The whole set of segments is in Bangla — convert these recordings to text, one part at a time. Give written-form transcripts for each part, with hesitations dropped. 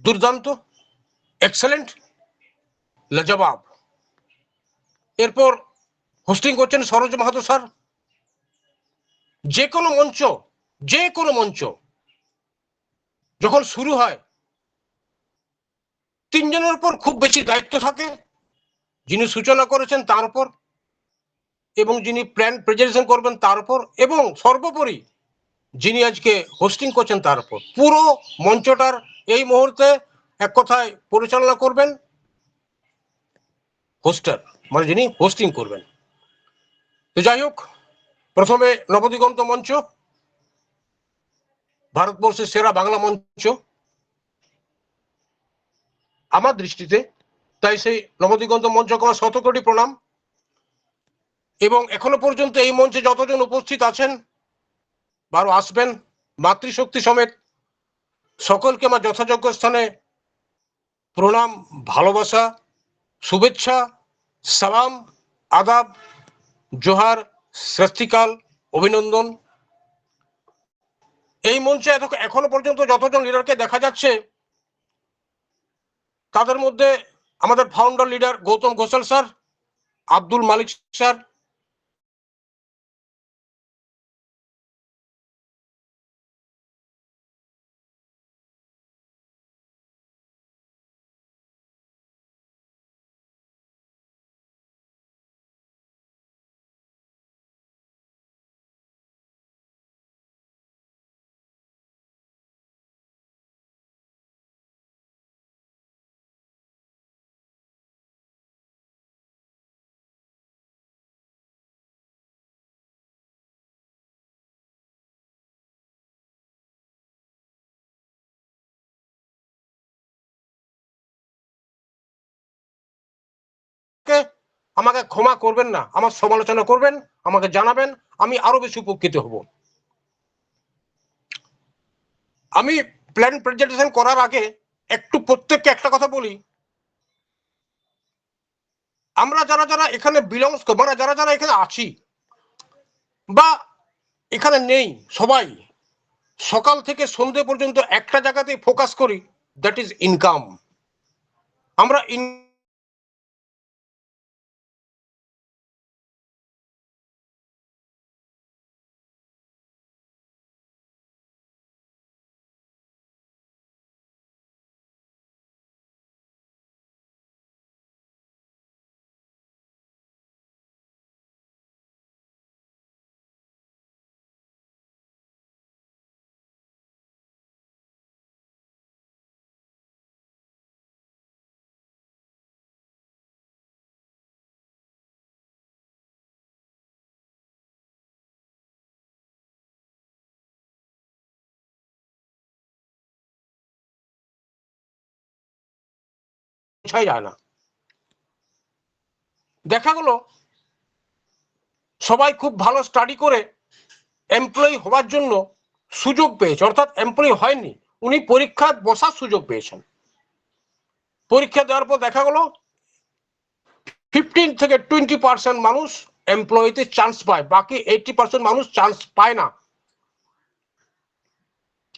দুর্দান্ত, এক্সেলেন্ট, লাজবাব। এরপর হোস্টিং করছেন সরোজ মাহাতো স্যার। যে কোনো মঞ্চ যখন শুরু হয়, তিনজনের উপর খুব বেশি দায়িত্ব থাকে, যিনি সূচনা করেছেন তার উপর, এবং যিনি প্ল্যান প্রেজেন্টেশন করবেন তার উপর, এবং সর্বোপরি যিনি আজকে হোস্টিং করছেন তার উপর। পুরো মঞ্চটার এই মুহূর্তে এক কথায় পরিচালনা করবেন হোস্টার, মানে যিনি হোস্টিং করবেন। তো যাই হোক, প্রথমে নবদিগন্ত মঞ্চ, ভারতবর্ষের সেরা বাংলা মঞ্চ আমার দৃষ্টিতে। তাই সেই নবদিগন্ত মঞ্চকে আমার শত কোটি প্রণাম। এবং এখনো পর্যন্ত এই মঞ্চে যতজন উপস্থিত আছেন বা আরো আসবেন, মাতৃশক্তি সমেত সকলকে আমার যথাযোগ্য স্থানে প্রণাম, ভালোবাসা, শুভেচ্ছা, সালাম, আদাব, জোহার, শ্রেষ্ঠিকাল, অভিনন্দন। এই মঞ্চে এখনো পর্যন্ত যতজন লিডারকে দেখা যাচ্ছে, তাদের মধ্যে আমাদের founder leader Gautam Ghoshal sir, Abdul Malik sir, আমাকে ক্ষমা করবেন না, আমার সমালোচনা করবেন, আমাকে জানাবেন, আমি আরো বেশি উপকৃত হব। আমি প্ল্যান প্রেজেন্টেশন করার আগে একটু প্রত্যেককে একটা কথা বলি। আমরা যারা যারা এখানে বিলংস, মানে যারা যারা এখানে আছি বা এখানে নেই, সবাই সকাল থেকে সন্ধে পর্যন্ত একটা জায়গাতেই ফোকাস করি, দ্যাট ইজ ইনকাম। আমরা যায় না। দেখা গেল সবাই খুব ভালো স্টাডি করে এমপ্লয়ি হওয়ার জন্য সুযোগ পেয়েছে, অর্থাৎ এমপ্লয়ি হয়নি, উনি পরীক্ষা বসার সুযোগ পেয়েছেন। পরীক্ষা দেওয়ার পর দেখা গেল 15 থেকে 20% মানুষ এমপ্লয়িতে চান্স পায়, বাকি 80% মানুষ চান্স পায় না।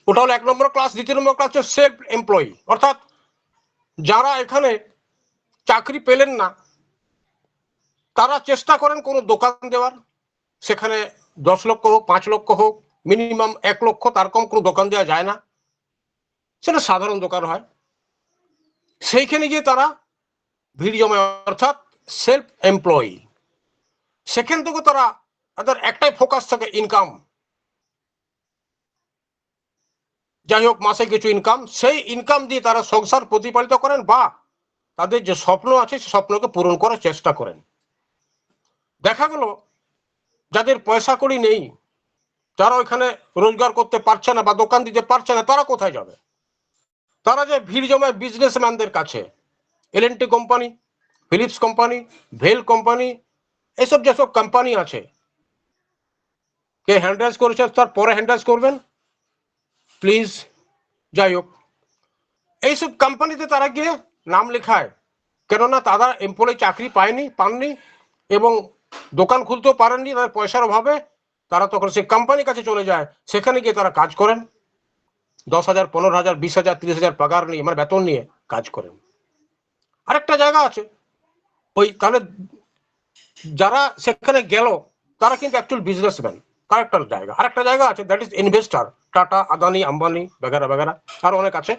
ওটা হলো 1 নম্বর ক্লাস। 2 নম্বর ক্লাস হচ্ছে সেলফ এমপ্লয়ি, অর্থাৎ যারা এখানে চাকরি পেলেন না, তারা চেষ্টা করেন কোনো দোকান দেওয়ার, সেখানে 10 লক্ষ হোক, 5 লক্ষ হোক, মিনিমাম 1 লক্ষ, তার কম কোনো দোকান দেওয়া যায় না, সেটা সাধারণ দোকান হয়। সেইখানে গিয়ে তারা ভিড় জমায়, অর্থাৎ সেলফ এমপ্লয়ি। সেখান থেকে তারা, তাদের একটাই ফোকাস থাকে ইনকাম। যাই হোক, মাসে কিছু ইনকাম, সেই ইনকাম দিয়ে তারা সংসার প্রতিপালিত করেন বা তাদের যে স্বপ্ন আছে সে স্বপ্নকে পূরণ করার চেষ্টা করেন। দেখা গেল যাদের পয়সা কড়ি নেই, যারা ওইখানে রোজগার করতে পারছে না বা দোকান দিতে পারছে না, তারা কোথায় যাবে? তারা যে ভিড় জমায় বিজনেসম্যানদের কাছে। এলএনটি কোম্পানি, ফিলিপস কোম্পানি, ভেল কোম্পানি, এসব যেসব কোম্পানি আছে, কে হ্যান্ডরাইজ করেছে তার পরে হ্যান্ডরাইজ করবেন প্লিজ। যাই হোক, এইসব কোম্পানিতে তারা গিয়ে নাম লেখায়, কেননা তারা এমপ্লয়ি চাকরি পাননি এবং দোকান খুলতেও পারেননি, তাদের পয়সার অভাবে তারা তখন সেই কোম্পানির কাছে চলে যায়, সেখানে গিয়ে তারা কাজ করেন। 10,000, 15,000, 20,000, 30,000 পাগার নিয়ে মানে বেতন নিয়ে কাজ করেন। আরেকটা জায়গা আছে, ওই তাহলে যারা সেখানে গেল তারা কিন্তু অ্যাকচুয়াল বিজনেসম্যান, আরেকটা জায়গা। আরেকটা জায়গা আছে that is investor, Tata, Adani, Ambani বেগারা বেগারা, আর অনেক আছে।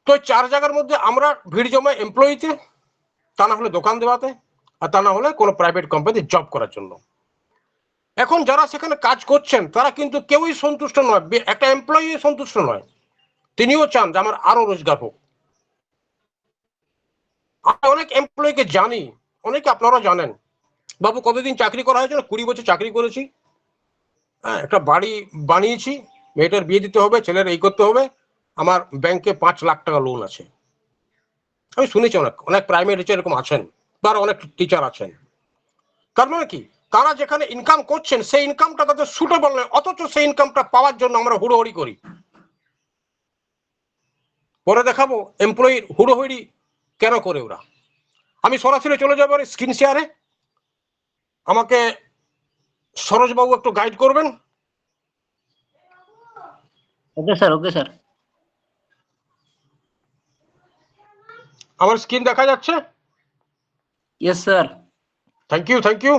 তো 4 জায়গার মধ্যে আমরা ভিড় জমায় এমপ্লয়িতে, তা না হলে দোকান দেওয়াতে, আর তা না হলে কোনো প্রাইভেট কোম্পানিতে জব করার জন্য। এখন যারা সেখানে কাজ করছেন তারা কিন্তু কেউই সন্তুষ্ট নয়, একটা এমপ্লয়ি সন্তুষ্ট নয়, তিনিও চান যে আমার আরো রোজগার হোক। আমি অনেক এমপ্লয়িকে জানি, অনেকে আপনারা জানেন, বাবু কতদিন চাকরি করা হয়েছে? 20 বছর চাকরি করেছি, হ্যাঁ, একটা বাড়ি বানিয়েছি, মেয়েটার বিয়ে দিতে হবে, ছেলের এই করতে হবে, আমার ব্যাংকে 5 লাখ টাকা লোন আছে। আমি শুনেছি অনেক অনেক প্রাইমারি টিচার এরকম আছেন, তার অনেক টিচার আছেন। তার মানে কি, তারা যেখানে ইনকাম করছেন সেই ইনকামটা তাদের সুটেবল নয়, অথচ সেই ইনকামটা পাওয়ার জন্য আমরা হুড়োহুড়ি করি। পরে দেখাবো এমপ্লয়ির হুড়োহুড়ি কেন করে ওরা। আমি সরাসরি চলে যাবো স্ক্রিন শেয়ারে, আমাকে সরোজবাবু একটু গাইড করবেন। Okay sir, okay sir. আমার স্ক্রিন দেখা যাচ্ছে? Yes sir. Thank you, thank you.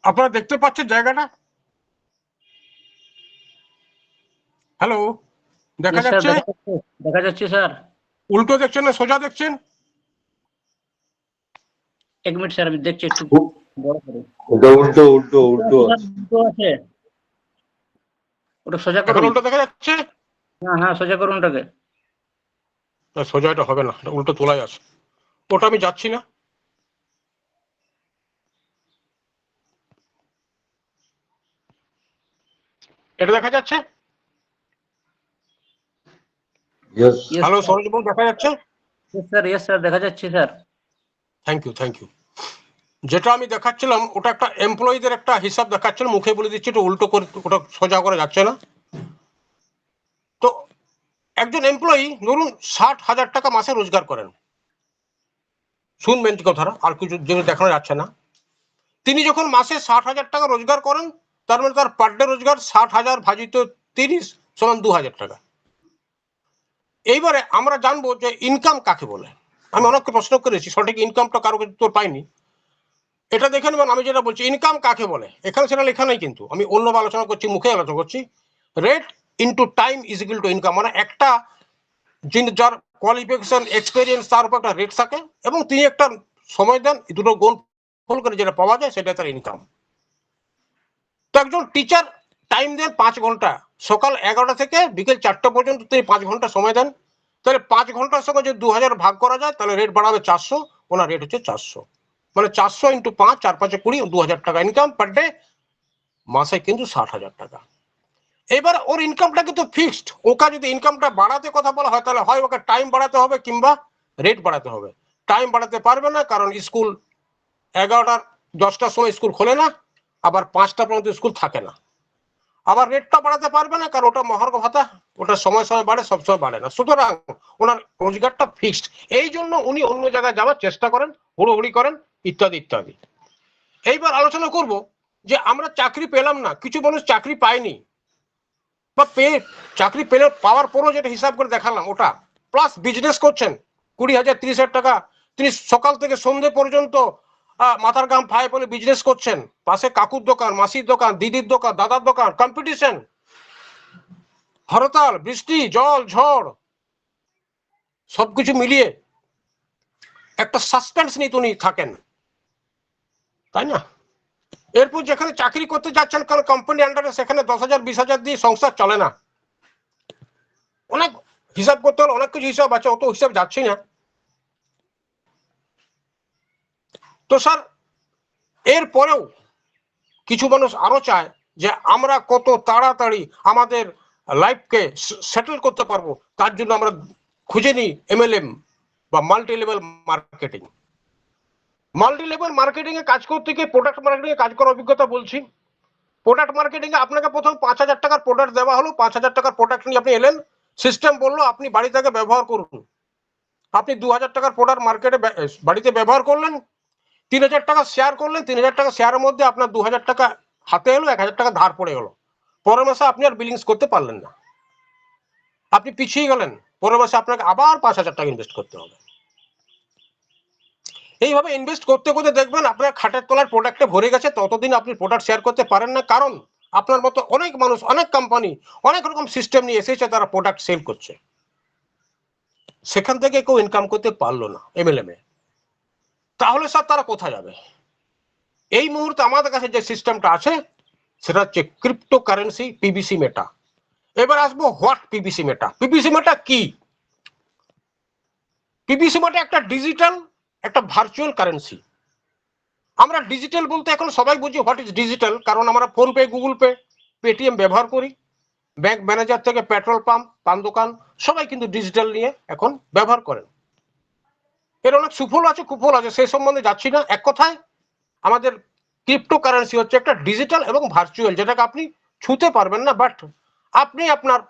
আপনারা দেখতে পাচ্ছেন জায়গাটা? হ্যালো, দেখা ইয়েস স্যার, যাচ্ছে? দেখা যাচ্ছে স্যার। উল্টো দেখছেন না সোজা দেখছেন? 1 মিনিট স্যার, আমি দেখছি একটু বড় করে। ওটা উল্টো উল্টো উল্টো উল্টো আছে, ওটা সোজা এখন করুন। উল্টো দেখা যাচ্ছে? হ্যাঁ হ্যাঁ, সোজা করুন ওটাকে। না, সোজা এটা হবে না, উল্টো তোলাই আছে, ওটা আমি যাচ্ছি না। এটা দেখা যাচ্ছে? ইয়েস হ্যালো সরোজবাবু, দেখা যাচ্ছে? ইয়েস স্যার, ইয়েস স্যার, দেখা যাচ্ছে sir. Thank you, thank you. যেটা আমি দেখাচ্ছিলাম ওটা একটা এমপ্লয়ীদের একটা হিসাব দেখাচ্ছিল, মুখে বলে দিচ্ছি, এটা উল্টো করে, ওটা সোজা করে যাচ্ছে না। তো একজন এমপ্লয়ি ধরুন 60,000 টাকা মাসে রোজগার করেন, শুনবেন কথাটা, আর কিছু যেটা দেখানো যাচ্ছে না। তিনি যখন মাসে 60,000 টাকা রোজগার করেন, তার মানে তার পার ডে রোজগার 60,000 ভাজিত 30 সমান 2,000 টাকা। এইবারে আমরা জানবো যে ইনকাম কাকে বলে। আমি অনেককে প্রশ্ন করেছি, সঠিক ইনকামটা কারো উত্তর পাইনি। এটা দেখে নেবেন, আমি যেটা বলছি ইনকাম কাকে বলে, এখানে সেটা লেখা নেই, কিন্তু আমি অন্য আলোচনা করছি, মুখে আলোচনা করছি। Rate into time is equal to income, মানে একটা যার কোয়ালিফিকেশন এক্সপেরিয়েন্স তার উপর একটা রেট থাকে, এবং তিনি একটা সময় দেন, দুটো গুণ ফল করে যেটা পাওয়া যায় সেটা তার ইনকাম। তো একজন টিচার টাইম দেন 5 ঘন্টা, সকাল 11টা থেকে বিকেল 4টা পর্যন্ত তিনি 5 ঘন্টা সময় দেন, তাহলে 5 ঘন্টার সঙ্গে যদি 2000 ভাগ করা যায় তাহলে রেট বাড়াবে 400, ওনার রেট হচ্ছে 400, মানে 400 ইন্টু 5, 4 5 20, 2000 টাকা ইনকাম পার ডে, মাসে কিন্তু 60,000 টাকা। এবার ওর ইনকামটা কিন্তু ফিক্সড, ওকে যদি ইনকামটা বাড়াতে কথা বলা হয় তাহলে হয় ওকে টাইম বাড়াতে হবে কিংবা রেট বাড়াতে হবে। টাইম বাড়াতে পারবে না, কারণ স্কুল 11টা 10টার সময় স্কুল খোলে না, আবার 5টা পর্যন্ত স্কুল থাকে না। আবার রেটটা বাড়াতে পারবে না, কারণ ওটা মহার্ঘ ভাতা, ওটা সময় সময় বাড়ে, সবসময় বাড়ে না, সুতরাং ওনার রোজগারটা ফিক্সড। এই জন্য উনি অন্য জায়গায় যাওয়ার চেষ্টা করেন, হুড়োহুড়ি করেন, ইত্যাদি ইত্যাদি। এইবার আলোচনা করব যে আমরা চাকরি পেলাম না, কিছু মানুষ চাকরি পায়নি, বা চাকরি পেলে পাওয়ার পরও যেটা হিসাব করে দেখালাম ওটা, প্লাস বিজনেস করছেন 20,000 30,000 টাকা, তিনি সকাল থেকে সন্ধে পর্যন্ত মাথার গাম ফায় বলে বিজনেস করছেন, পাশে কাকুর দোকান, মাসির দোকান, দিদির দোকান, দাদার দোকান, কম্পিটিশন, হরতাল, বৃষ্টি, জল, ঝড়, সবকিছু মিলিয়ে একটা সাসপেন্স নিয়ে উনি থাকেন, তাই না? এরপর যেখানে চাকরি করতে যাচ্ছেন কারণ কোম্পানি আন্ডারে, সেখানে 10,000 20,000 দিয়ে সংসার চলে না, অনেক হিসাব করতে হলে অনেক কিছু হিসাব আছে, অত হিসাব যাচ্ছে না। তো স্যার এরপরেও কিছু মানুষ আরো চায় যে আমরা কত তাড়াতাড়ি আমাদের লাইফকে সেটেল করতে পারবো, তার জন্য আমরা খুঁজে নিই MLM বা multi level marketing. Multi level marketing এ কাজ করতে গিয়ে প্রোডাক্ট মার্কেটিং এ কাজ করার অভিজ্ঞতা বলছি। প্রোডাক্ট মার্কেটিং এ আপনাকে প্রথম 5,000 টাকার প্রোডাক্ট দেওয়া হলো, 5,000 টাকার প্রোডাক্ট নিয়ে আপনি এলেন, সিস্টেম বললো আপনি বাড়ি থেকে ব্যবহার করুন। আপনি 2,000 টাকার প্রোডাক্ট মার্কেটে বাড়িতে ব্যবহার করলেন, 3,000 টাকা শেয়ার করলেন, 3,000 টাকা শেয়ারের মধ্যে আপনার 2,000 টাকা হাতে এলো, 1,000 টাকা ধার পড়ে গেলো। পরের মাসে আপনি আর বিলিংস করতে পারলেন না, আপনি পিছিয়ে গেলেন, পরের মাসে আপনাকে আবার 5,000 টাকা ইনভেস্ট করতে হবে। এইভাবে ইনভেস্ট করতে করতে দেখবেন আপনার খাটের তলার প্রোডাক্টে ভরে গেছে, ততদিন আপনি প্রোডাক্ট শেয়ার করতে পারেন না, কারণ আপনার মতো অনেক মানুষ, অনেক কোম্পানি অনেক রকম সিস্টেম নিয়ে এসেছে, তারা প্রোডাক্ট সেল করছে, সেখান থেকে কেউ ইনকাম করতে পারলো না এমএলএম এ। তাহলে স্যার তারা কোথায় যাবে? এই মুহূর্তে আমাদের কাছে যে সিস্টেমটা আছে সেটা হচ্ছে ক্রিপ্টো কারেন্সি পিবিসি মেটা। এবার আসবো হোয়াট পিবিসি মেটা। পিবিসি মেটা কি? পিবিসি মেটা একটা ডিজিটাল, একটা ভার্চুয়াল কারেন্সি। আমরা ডিজিটাল বলতে এখন সবাই বুঝি হোয়াট ইজ ডিজিটাল, কারণ আমরা phone pay, Google pay, Paytm ব্যবহার করি, ব্যাংক ম্যানেজার থেকে পেট্রোল পাম্প, পান দোকান, সবাই কিন্তু ডিজিটাল নিয়ে এখন ব্যবহার করেন। এর অনেক সুফল আছে, কুফল আছে, সেই সম্বন্ধে যাচ্ছি না। এক কথায় আমাদের ক্রিপ্টো কারেন্সি হচ্ছে একটা ডিজিটাল এবং ভার্চুয়াল, যেটাকে আপনি ছুঁতে পারবেন না, বাট আপনি আপনার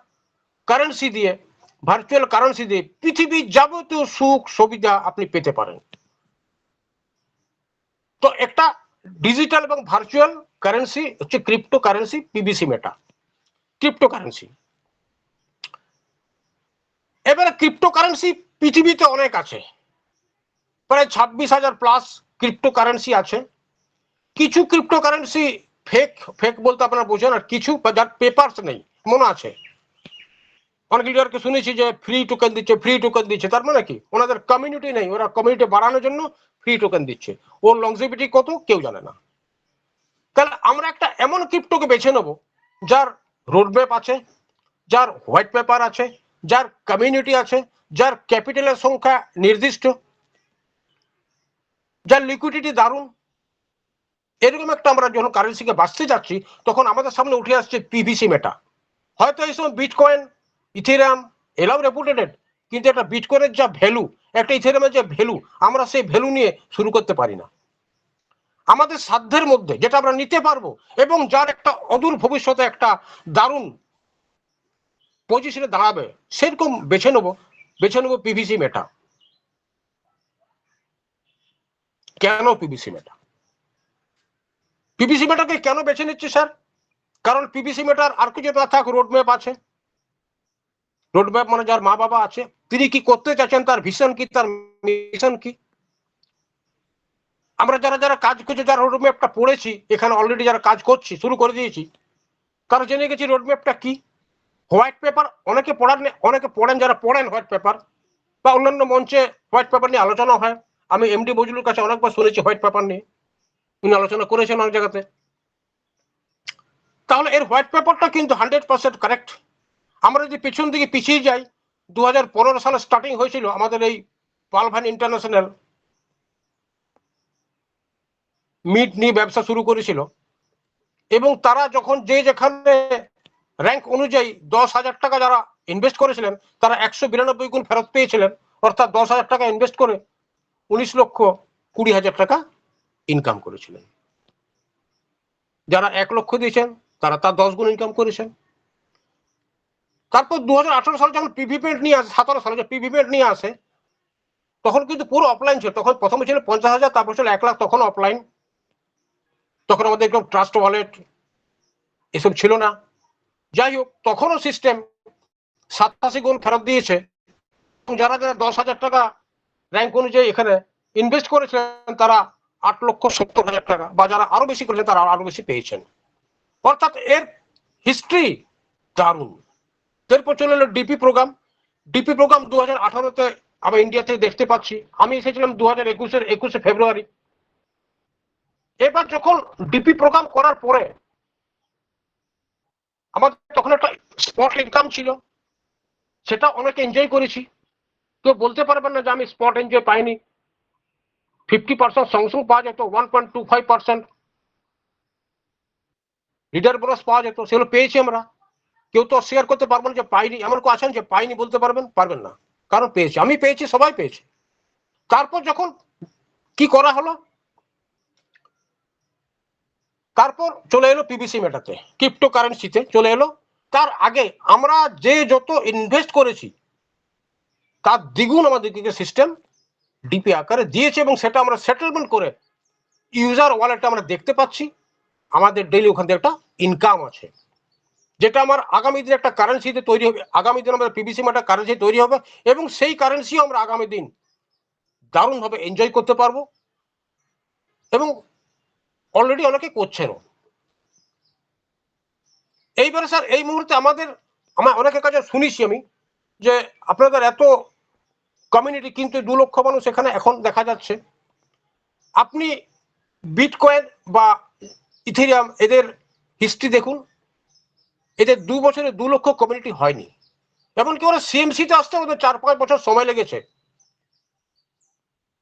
কারেন্সি দিয়ে, ভার্চুয়াল কারেন্সি দিয়ে পৃথিবীর যাবতীয় সুখ সুবিধা আপনি পেতে পারেন। তো একটা ডিজিটাল এবং ভার্চুয়াল কারেন্সি হচ্ছে ক্রিপ্টো কারেন্সি পিবিসি মেটা, ক্রিপ্টো কারেন্সি। এবারে ক্রিপ্টো কারেন্সি পৃথিবীতে অনেক আছে, প্রায় 26,000 প্লাস ক্রিপ্টো কারেন্সি আছে। কিছু ক্রিপ্টো কারেন্সি ফেক, ফেক বলতে আপনারা বোঝেন, আর কিছু যার পেপারস নেই মনে আছে। অনেক লিডারকে শুনেছি যে ফ্রি টোকেন দিচ্ছে, ফ্রি টোকেন দিচ্ছে, তার মানে কি ওনাদের কমিউনিটি নেই, ওরা কমিউনিটি বাড়ানোর জন্য ফ্রি টোকেন দিচ্ছে, ওর লংজিভিটি কত কেউ জানে না। তাহলে আমরা একটা এমন ক্রিপ্টোকে বেছে নেব যার রোডম্যাপ আছে, যার হোয়াইট পেপার আছে, যার কমিউনিটি আছে, যার ক্যাপিটালের সংখ্যা নির্দিষ্ট, যার লিকুইডিটি দারুণ। এরকম একটা আমরা যখন কারেন্সিকে বাঁচতে যাচ্ছি, তখন আমাদের সামনে উঠে আসছে পিভিসি মেটা। হয়তো এই সময় বিটকয়েন, ইথেরিয়াম এরাও রেপুটেটেড, কিন্তু একটা বিটকয়েনের যা ভ্যালু, একটা ইথেরিয়ামের যে ভ্যালু, আমরা সেই ভ্যালু নিয়ে শুরু করতে পারি না। আমাদের সাধ্যের মধ্যে যেটা আমরা নিতে পারবো এবং যার একটা অদূর ভবিষ্যতে একটা দারুণ পজিশনে দাঁড়াবে, সেরকম বেছে নেবো পিভিসি মেটা। কেন পিভিসি মেটা? পিভিসি মেটাকে কেন বেছে নিচ্ছি স্যার? কারণ পিভিসি মেটার আর কিছু না থাক, রোডম্যাপ আছে। রোডম্যাপ মানে যার মা বাবা আছে, তিনি কি করতে চাচ্ছেন, তার ভিশন কি, তার মিশন কি। আমরা যারা যারা কাজ করছি, যারা রোডম্যাপটা পড়েছি, এখানে অলরেডি যারা কাজ করছি, শুরু করে দিয়েছি, তারা জেনে গেছি রোডম্যাপটা কি। হোয়াইট পেপার অনেকে পড়ান, অনেকে পড়েন, যারা পড়েন হোয়াইট পেপার বা অন্যান্য মঞ্চে হোয়াইট পেপার নিয়ে আলোচনা হয়। আমি এমডি বজলুর কাছে অনেকবার শুনেছি হোয়াইট পেপার নিয়ে, উনি আলোচনা করেছেন অনেক জায়গাতে। তাহলে এর হোয়াইট পেপারটা কিন্তু 100% কারেক্ট। আমরা যদি পেছন দিকে পিছিয়ে যাই, 2015 সালে স্টার্টিং হয়েছিল আমাদের এই পাল ভান ইন্টারন্যাশনাল মিট নিয়ে ব্যবসা শুরু করেছিল, এবং তারা যখন যে যেখানে র্যাঙ্ক অনুযায়ী 10,000 টাকা যারা ইনভেস্ট করেছিলেন, তারা 192 গুণ ফেরত পেয়েছিলেন। অর্থাৎ 10,000 টাকা ইনভেস্ট করে 19,20,000 টাকা ইনকাম করেছিলেন। যারা 1 লক্ষ দিয়েছেন, তারা তার 10 গুণ ইনকাম করেছেন। তারপর 2018 সালে যখন পিভিপেন্ট নিয়ে আসে, 17 সালে যে পিভিপেন্ট নিয়ে আসে, তখন কিন্তু পুরো অফলাইন ছিল। তখন প্রথমে ছিল 50,000, তারপর ছিল 1 লাখ, তখন অফলাইন। তখন আমাদের একদম ট্রাস্ট ওয়ালেট এসব ছিল না। যাই হোক, তখনও সিস্টেম 87 গুণ ফেরত দিয়েছে। যারা যারা 10,000 টাকা র্যাঙ্ক অনুযায়ী এখানে ইনভেস্ট করেছিলেন, তারা 8,70,000 টাকা, বা যারা আরো বেশি করেছেন তারা আরো বেশি পেয়েছেন। অর্থাৎ এর হিস্ট্রি দারুণ। এরপর চলে এলো ডিপি প্রোগ্রাম। ডিপি প্রোগ্রাম 2018-তে আমরা ইন্ডিয়া থেকে দেখতে পাচ্ছি। আমি এসেছিলাম 2021 ফেব্রুয়ারি। এবার যখন ডিপি প্রোগ্রাম করার পরে আমাদের তখন একটা স্পট ইনকাম ছিল, সেটা অনেকে এনজয় করেছি। কেউ বলতে পারবেন না যে আমি স্পট এনজয় পাইনি। 50% সঙ্গে সঙ্গে পাওয়া যেত, 1.25% লিডার বোনাস পাওয়া যেত, সেগুলো পেয়েছি আমরা। কেউ তো শেয়ার করতে পারবেন যে পাইনি, এমন কেউ আছেন যে পাইনি বলতে পারবেন না, কারণ পেয়েছি, আমি পেয়েছি, সবাই পেয়েছে। তারপর যখন কি করা হলো, তারপর চলে এলো পিবিসি মেটাতে, ক্রিপ্টোকারেন্সিতে চলে এলো। তার আগে আমরা যে যত ইনভেস্ট করেছি তার দ্বিগুণ আমাদেরকে সিস্টেম ডিপি আকারে দিয়েছে, এবং সেটা আমরা সেটেলমেন্ট করে ইউজার ওয়ালেটে আমরা দেখতে পাচ্ছি। আমাদের ডেইলি ওখান থেকে একটা ইনকাম আছে, যেটা আমার আগামী দিন একটা কারেন্সিতে তৈরি হবে। আগামী দিন আমাদের পিবিসি একটা কারেন্সি তৈরি হবে, এবং সেই কারেন্সিও আমরা আগামী দিন দারুণভাবে এনজয় করতে পারবো, এবং অলরেডি অনেকে করছেনও। এইবারে স্যার এই মুহূর্তে আমার অনেকের কাছে শুনেছি আমি যে আপনাদের এত কমিউনিটি, কিন্তু 2 লক্ষ মানুষ এখানে এখন দেখা যাচ্ছে। আপনি বিটকয়েন বা ইথেরিয়াম এদের হিস্ট্রি দেখুন, এদের 2 বছরে 2 লক্ষ কমিউনিটি হয়নি। এমনকি ওরা সিএমসিতে আসতে ওদের 4-5 বছর সময় লেগেছে।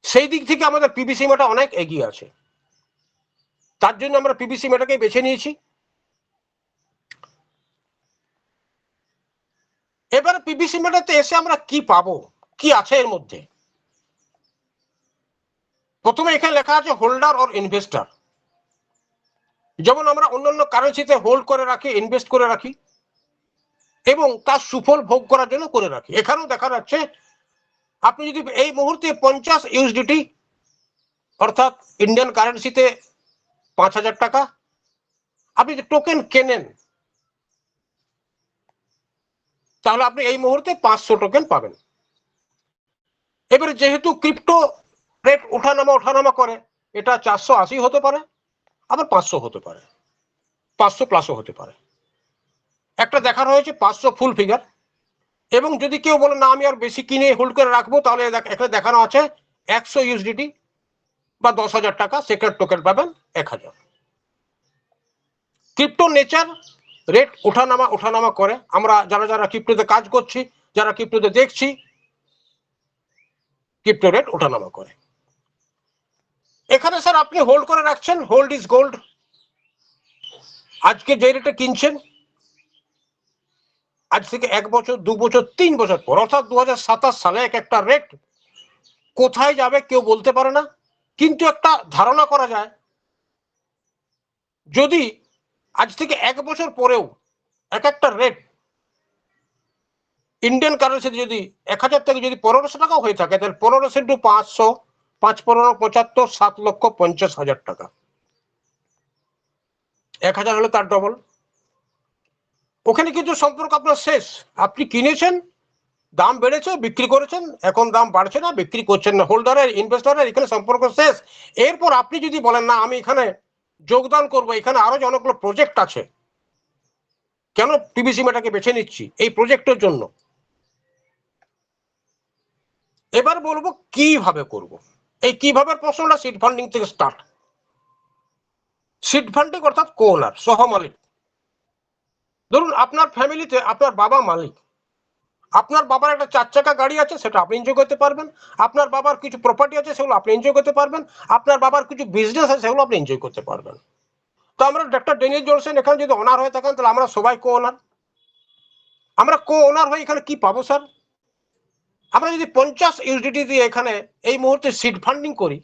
সেই দিক থেকে আমাদের পিবিসি মেটা অনেক এগিয়ে আছে, তার জন্য আমরা পিবিসি মেটাকে বেছে নিয়েছি। এবার পিবিসি মেটাতে এসে আমরা কি পাবো, কি আছে এর মধ্যে? প্রথমে এখানে লেখা আছে হোল্ডার অর ইনভেস্টার। যেমন আমরা অন্যান্য কারেন্সিতে হোল্ড করে রাখি, ইনভেস্ট করে রাখি এবং তার সুফল ভোগ করার জন্য করে রাখি, এখানেও দেখা যাচ্ছে আপনি যদি এই মুহূর্তে 50 ইউএসডিটি অর্থাৎ ইন্ডিয়ান কারেন্সিতে 5,000 টাকা আপনি যদি টোকেন কেনেন, তাহলে আপনি এই মুহূর্তে 500 টোকেন পাবেন। এবারে যেহেতু ক্রিপ্টো রেট ওঠানামা করে, এটা 480 হতে পারে, আবার 500 হতে পারে, 500 প্লাসও হতে পারে। একটা দেখানো হয়েছে 500 ফুল ফিগার। এবং যদি কেউ বলে না আমি আর বেশি কিনে হোল্ড করে রাখবো, তাহলে এখানে দেখানো আছে 100 ইউএসডিটি বা 10,000 টাকা, সেকেন্ড টোকেন পাবেন 1000। ক্রিপ্টো নেচার, রেট ওঠানামা করে। আমরা যারা ক্রিপ্টোতে কাজ করছি, যারা ক্রিপ্টোতে দেখছি, ক্রিপ্টো রেট ওঠানামা করে। এখানে স্যার আপনি হোল্ড করে রাখছেন, হোল্ড ইজ গোল্ড। আজকে যে রেটে কিনছেন, আজ থেকে 1 বছর 2 বছর 3 বছর পর অর্থাৎ 2027 সালে একটা রেট কোথায় যাবে কেউ বলতে পারে না, কিন্তু একটা ধারণা করা যায় যদি আজ থেকে 1 বছর পরেও একটা রেট ইন্ডিয়ান কারেন্সিতে যদি 1000 থেকে যদি 1500 টাকাও হয়ে থাকে, তাহলে 1500 ইন্টু 500, 5-15 75, 7,50,000 টাকা। 1000 হলে তার ডবল। ওখানে কিন্তু সম্পর্ক আপনার শেষ। আপনি কিনেছেন, দাম বেড়েছে, বিক্রি করেছেন, এখন দাম বাড়ছে না, বিক্রি করছেন না। হোল্ডারের ইনভেস্টরের এখানে সম্পর্ক শেষ। এরপর আপনি যদি বলেন না আমি এখানে যোগদান করব, এখানে আরো যে অনেকগুলো প্রজেক্ট আছে, কেন পিবিসি মেটাকে বেছে নিচ্ছি এই প্রজেক্টের জন্য। এবার বলবো কিভাবে করব। এই কিভাবে প্রশ্নটা সিড ফান্ডিং থেকে স্টার্ট। সিড ফান্ডিং অর্থাৎ কোনার, সহমালিক। ধরুন আপনার ফ্যামিলিতে আপনার বাবা মালিক, আপনার বাবার একটা 4 চাকা গাড়ি আছে, সেটা আপনি এনজয় করতে পারবেন। আপনার বাবার কিছু প্রপার্টি আছে, সেগুলো আপনি এনজয় করতে পারবেন। আপনার বাবার কিছু বিজনেস আছে, সেগুলো আপনি এনজয় করতে পারবেন। তো আমরা ডক্টর ড্যানিয়েল জনসন এখানে যদি ওনার হয়ে থাকেন, তাহলে আমরা সবাই কো ওনার। আমরা কো ওনার হয়ে এখানে কি পাবো স্যার? আমরা যদি 50 ইউএসডিটি দিয়ে এখানে এই মুহূর্তে সিড ফান্ডিং করি,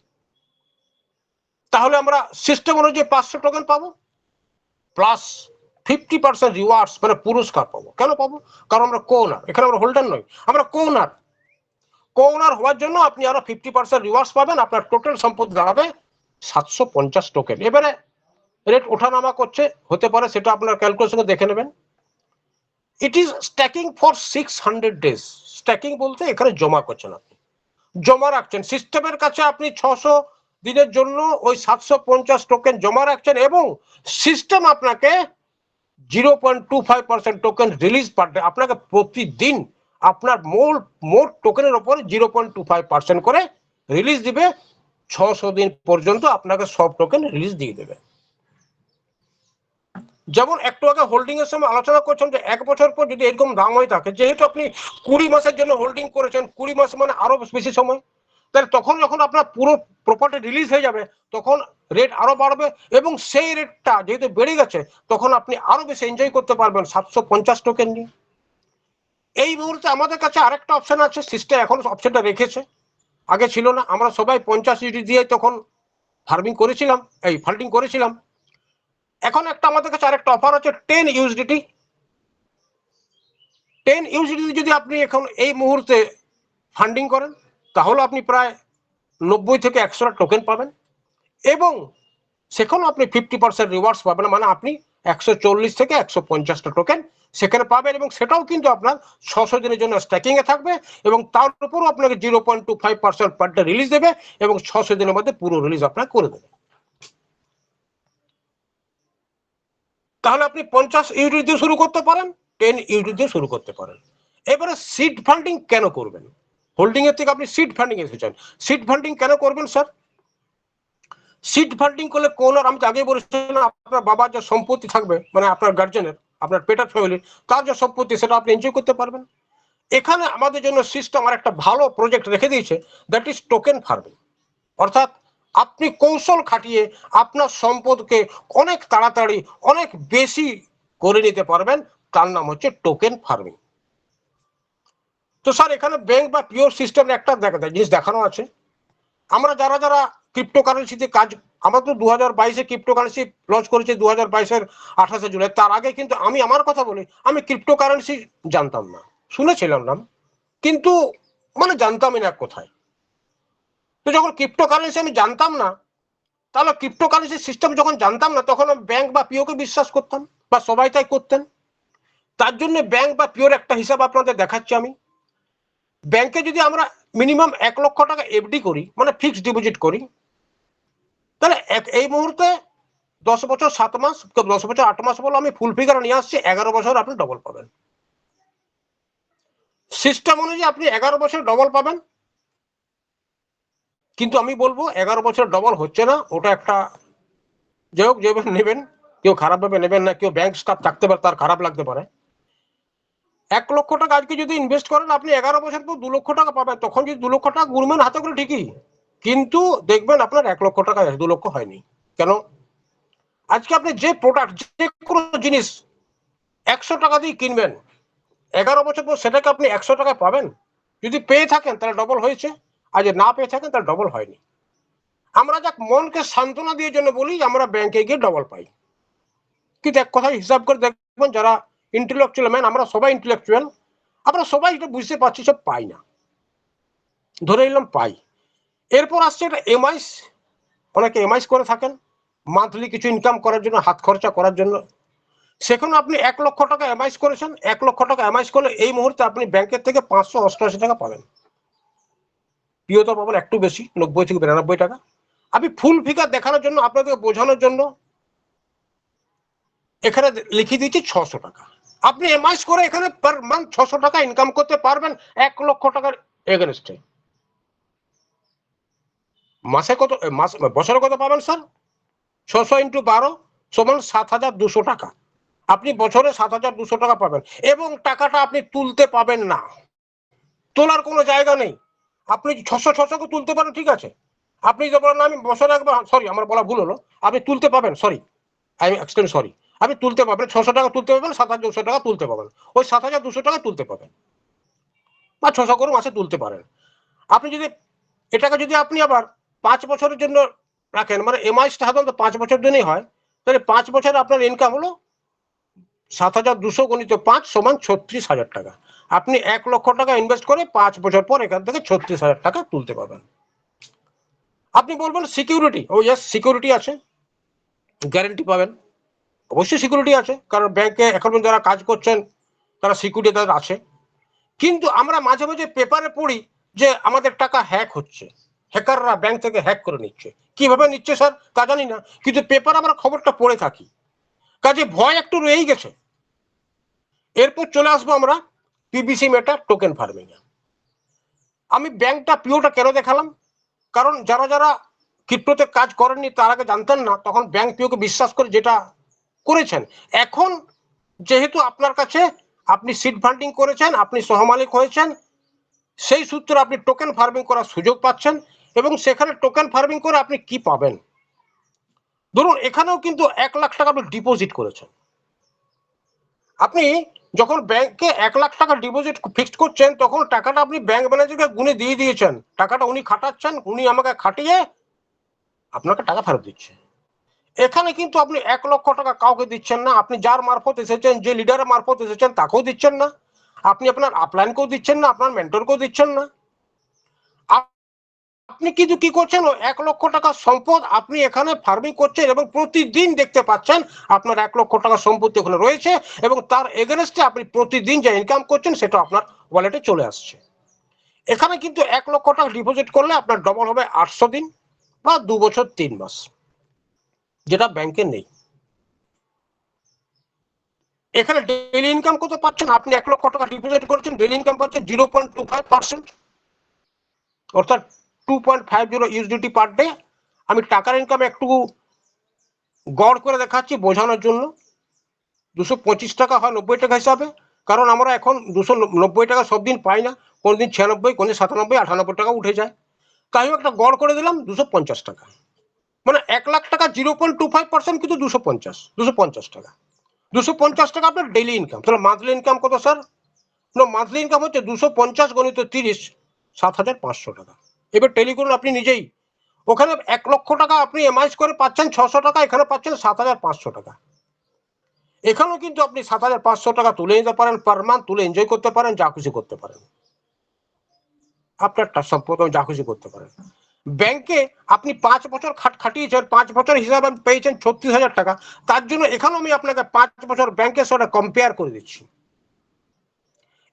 তাহলে আমরা সিস্টেম অনুযায়ী 500 টোকেন পাবো, প্লাস 50% রিওয়ার্ডস, মানে পুরস্কার পাবো। কেন পাবো? কারণ আমরা কো ওনার, এখানে আমরা হোল্ডার নই, আমরা কো ওনার। কো ওনার হওয়ার জন্য আপনি আরো 50% রিওয়ার্ডস পাবেন। আপনার টোটাল সম্পদ দাঁড়াবে 750 টোকেন। এবারে রেট ওঠানামা করছে, হতে পারে, সেটা আপনার ক্যালকুলেশনে দেখে নেবেন। It is stacking for 600 days. Stacking বলতে এখানে জমা করছেন, আপনি জমা রাখছেন সিস্টেমের কাছে। আপনি 600 দিনের জন্য ওই 750 টোকেন জমা রাখছেন, এবং সিস্টেম আপনাকে 0.25% টোকেন রিলিজ পার ডে, আপনাকে প্রতিদিন আপনার মোট টোকেনের উপরে 0.25% করে রিলিজ দিবে। 600 দিন পর্যন্ত আপনাকে সব টোকেন রিলিজ দিয়ে দেবে। যেমন একটু আগে হোল্ডিং এর সময় আলোচনা করছেন যে 1 বছর পর যদি এরকম দাম হয়ে থাকে, যেহেতু আপনি 20 মাসের জন্য হোল্ডিং করেছেন, 20 মাস মানে আরো বেশি সময়, তাহলে তখন যখন আপনার পুরো প্রপার্টি রিলিজ হয়ে যাবে, তখন রেট আরো বাড়বে, এবং সেই রেটটা যেহেতু বেড়ে গেছে, তখন আপনি আরো বেশি এনজয় করতে পারবেন 750 টোকেন নিয়ে। এই মুহূর্তে আমাদের কাছে আরেকটা অপশন আছে, সিস্টেম এখন অপশনটা রেখেছে, আগে ছিল না। আমরা সবাই 50 ইউডি দিয়ে তখন ফার্মিং করেছিলাম, এই ফান্ডিং করেছিলাম। এখন একটা আমাদের কাছে আরেকটা অফার আছে 10 ইউএসডিটি। 10 ইউএসডিটি যদি আপনি এখন এই মুহূর্তে ফান্ডিং করেন তাহলে আপনি প্রায় 90 থেকে 100টা টোকেন পাবেন এবং সেখানে আপনি 50% রিওয়ার্ডস পাবেন, মানে আপনি 140 থেকে 150টা টোকেন সেখানে পাবেন এবং সেটাও কিন্তু আপনার 600 দিনের জন্য স্ট্যাকিং এ থাকবে এবং তার উপরও আপনাকে 0.25% পার ডে রিলিজ দেবে এবং 600 দিনের মধ্যে পুরো রিলিজ আপনার করে দেবে। তাহলে আপনি 50 ইউনিট দিয়ে শুরু করতে পারেন, 10 ইউনিট দিয়ে শুরু করতে পারেন। এবারে সিড ফান্ডিং কেন করবেন? হোল্ডিং এর থেকে আপনি সিড ফান্ডিং এসেছেন, সিড ফান্ডিং কেন করবেন স্যার? সিড ফান্ডিং করলে কোন, আমি আগে বলেছিলাম আপনার বাবার যে সম্পত্তি থাকবে, মানে আপনার গার্জেনের, আপনার পেটার ফ্যামিলির, তার যে সম্পত্তি সেটা আপনি এনজয় করতে পারবেন। এখানে আমাদের জন্য সিস্টেম আর একটা ভালো প্রজেক্ট রেখে দিয়েছে, দ্যাট ইজ টোকেন ফার্মিং। অর্থাৎ আপনি কৌশল খাটিয়ে আপনার সম্পদকে অনেক তাড়াতাড়ি অনেক বেশি করে নিতে পারবেন, তার নাম হচ্ছে টোকেন ফার্মিং। তো স্যার এখানে ব্যাংক বা পিওর সিস্টেমের একটা জিনিস দেখানো আছে। আমরা যারা যারা ক্রিপ্টোকারেন্সিতে কাজ, আমরা তো 2022-এ ক্রিপ্টোকারেন্সি লঞ্চ করেছি, 2022-এর 28শে জুলাই। তার আগে কিন্তু আমি আমার কথা বলি, আমি ক্রিপ্টোকারেন্সি জানতাম না, শুনেছিলাম নাম, কিন্তু মানে জানতামই না কোথায়। তো যখন ক্রিপ্টোকারেন্সি আমি জানতাম না, তাহলে ক্রিপ্টোকারেন্সি সিস্টেম যখন জানতাম না, তখন আমি ব্যাংক বা পিওকে বিশ্বাস করতাম বা সবাই তাই করতেন। তার জন্য ব্যাংক বা পিওর একটা হিসাব আপনাদের দেখাচ্ছি আমি। ব্যাংকে যদি আমরা মিনিমাম 1 লক্ষ টাকা এফডি করি, মানে ফিক্সড ডিপোজিট করি, তাহলে এই মুহূর্তে 10 বছর 7 মাস, 10 বছর 8 মাস বলে আমি ফুল ফিগার নিয়ে আসছি, 11 বছর আপনি ডবল পাবেন। সিস্টেম অনুযায়ী আপনি 11 বছর ডবল পাবেন। কিন্তু আমি বলবো 11 বছর ডবল হচ্ছে না, ওটা একটা, যাই হোক যেভাবে নেবেন, কেউ খারাপ ভাবে নেবেন না, কেউ ব্যাংক স্টাফ থাকতে পারে তার খারাপ লাগতে পারে। 1 লক্ষ টাকা আজকে যদি ইনভেস্ট করেন, আপনি 11 বছর পর 2 লক্ষ টাকা পাবেন। তখন যদি 2 লক্ষ টাকা গুনবেন হাতে করে ঠিকই, কিন্তু দেখবেন আপনার 1 লক্ষ টাকা 2 লক্ষ হয়নি। কেন? আজকে আপনি যে প্রোডাক্ট, যে কোনো জিনিস 100 টাকা দিয়ে কিনবেন, 11 বছর পর সেটাকে আপনি 100 টাকায় পাবেন। যদি পেয়ে থাকেন তাহলে ডবল হয়েছে, আর যদি না পেয়ে থাকেন তাহলে ডবল হয়নি। আমরা যাক মনকে সান্ত্বনা দিয়ে জন্য বলি আমরা ব্যাংকে গিয়ে ডবল পাই, কিন্তু এক কথা হিসাব করে দেখবেন যারা ইন্টেলেকচুয়াল ম্যান, আমরা সবাই ইন্টেলেকচুয়াল, আমরা সবাই এটা বুঝতে পারছি সব পাই না, ধরে নিলাম পাই। এরপর আসছে এটা এমআইস, অনেকে এমআইস করে থাকেন মান্থলি কিছু ইনকাম করার জন্য, হাত খরচা করার জন্য। সেখানে আপনি 1 লক্ষ টাকা এমআইস করেছেন, 1 লক্ষ টাকা এমআইস করলে এই মুহূর্তে আপনি ব্যাংকের থেকে 588 টাকা পাবেন। পিওতে পাবেন একটু বেশি, 90 থেকে 92 টাকা। আমি ফুল ফিগার দেখানোর জন্য, আপনাদেরকে বোঝানোর জন্য এখানে লিখে দিয়েছি 600 টাকা। আপনি এমআইস করে এখানে পার মান্থ 600 টাকা ইনকাম করতে পারবেন 1 লক্ষ টাকার এগেনস্টে। মাসে কত, মাস বছরে কত পাবেন স্যার? 600 × 12 সমান 7200 টাকা। আপনি বছরে 7200 টাকা পাবেন এবং টাকাটা আপনি তুলতে পাবেন না, তোলার কোনো জায়গা নেই। আপনি 600 কে তুলতে পারেন, ঠিক আছে। আপনি যে বলেন আমি বছরে একবার, সরি আমার বলা ভুল হলো, আপনি তুলতে পাবেন, সরি আই এক্সটেন্ড সরি, আপনি তুলতে পারবেন 600 টাকা তুলতে পারবেন, 7200 টাকা তুলতে পারবেন, ওই 7200 টাকা তুলতে পারবেন বা 600 করে মাসে তুলতে পারেন। আপনি যদি এটাকে যদি আপনি আবার 5 বছরের জন্য রাখেন, মানে এমআই সাধারণত 5 বছর জন্যই হয়, তাহলে 5 বছরে আপনার ইনকাম হলো 7200 × 5 সমান 36,000 টাকা। আপনি 1 লক্ষ টাকা ইনভেস্ট করে 5 বছর পর এখান থেকে 36,000 টাকা তুলতে পারবেন। আপনি বলবেন সিকিউরিটি, ও ইয়েস সিকিউরিটি আছে, গ্যারেন্টি পাবেন, অবশ্যই সিকিউরিটি আছে, কারণ ব্যাংকে এখন যারা কাজ করছেন তারা সিকিউরিটি তাদের আছে। কিন্তু আমরা মাঝে মাঝে পেপারে পড়ি যে আমাদের টাকা হ্যাক হচ্ছে, হ্যাকাররা ব্যাংক থেকে হ্যাক করে নিচ্ছে। কিভাবে নিচ্ছে স্যার তা জানি না, কিন্তু পেপার আমরা খবরটা পড়ে থাকি, কাজে ভয় একটু রয়েই গেছে। এরপর চলে আসবো আমরা পিবিসি মেটা টোকেন ফার্মিং এ। আমি ব্যাংকটা পিওটা কেন দেখালাম, কারণ যারা যারা ক্রিপ্টোতে কাজ করেননি, তার আগে জানতেন না, তখন ব্যাংক পিওকে বিশ্বাস করে যেটা করেছেন। এখন যেহেতু আপনার কাছে আপনি সিড ফান্ডিং করেছেন, আপনি সহমালিক হয়েছেন, সেই সূত্রে আপনি টোকেন ফার্মিং করার সুযোগ পাচ্ছেন এবং সেখানে টোকেন ফার্মিং করে আপনি কি পাবেন। ধরুন এখানেও কিন্তু 1 লাখ টাকা আপনি ডিপোজিট করেছেন। আপনি যখন ব্যাংকে 1 লাখ টাকা ডিপোজিট ফিক্সড করছেন, তখন টাকাটা আপনি ব্যাংক ম্যানেজারকে গুনে দিয়ে দিয়েছেন, টাকাটা উনি খাটাচ্ছেন, উনি আমাকে খাটিয়ে আপনাকে টাকা ফেরত দিচ্ছে। এখানে কিন্তু আপনি 1,00,000 টাকা কাউকে দিচ্ছেন না, আপনি যার মারফত এসেছেন, যে লিডারের মারফত এসেছেন তাকেও দিচ্ছেন না, আপনি আপনার আপলাইনকেও দিচ্ছেন না, আপনার মেন্টরকেও দিচ্ছেন না। আপনি কিন্তু কি করছেন, 1,00,000 টাকা সম্পদ আপনি এখানে ফার্মিং করছেন এবং প্রতিদিন দেখতে পাচ্ছেন আপনার 1,00,000 টাকা সম্পত্তি ওখানে রয়েছে এবং তার এগেনস্টে আপনি প্রতিদিন যে ইনকাম করছেন সেটা আপনার ওয়ালেটে চলে আসছে। এখানে কিন্তু 1,00,000 টাকা ডিপোজিট করলে আপনার ডবল হবে 800 দিন বা 2 বছর 3 মাস, যেটা ব্যাংকে নেই। এখানে ডেইলি ইনকাম কত পাচ্ছেন, আপনি 1,00,000 টাকা ডিপোজিট করেছেন, ডেইলি ইনকাম পাচ্ছেন 0.25%, অর্থাৎ 2.50 ইউএসডিটি পার ডে। আমি টাকার ইনকাম একটু গড় করে দেখাচ্ছি বোঝানোর জন্য। 225 টাকা হয় 90 টাকা হিসাবে, কারণ আমরা এখন 290 টাকা সব দিন পাই না, কোনদিন 96, কোনদিন 97, 98 টাকা উঠে যায়। তাই একটা গড় করে দিলাম 250 টাকা, মানে 1,00,000 টাকা 0.25% কিন্তু 250 টাকা। 250 টাকা আপনার ডেইলি ইনকাম। তাহলে মান্থলি ইনকাম কত স্যার? মান্থলি ইনকাম হচ্ছে 250 গণিত 30, 7,500 টাকা। এবার টেলি করুন আপনি নিজেই। ওখানে 1,00,000 টাকা আপনি এমআইএস করে পাচ্ছেন 600 টাকা, এখানে পাচ্ছেন 7,500 টাকা। এখানেও কিন্তু আপনি 7,500 টাকা তুলে নিতে পারেন পার মান্থ, তুলে এনজয় করতে পারেন, যা খুশি করতে পারেন, আপনার সম্পদ যা খুশি করতে পারেন। ব্যাংকে আপনি 5 বছর খাটিয়েছেন, 5 বছর হিসাবে পেয়েছেন 36,000 টাকা। তার জন্য এখানে আমি আপনাকে 5 বছর ব্যাংকের সাথে কম্পেয়ার করে দিচ্ছি।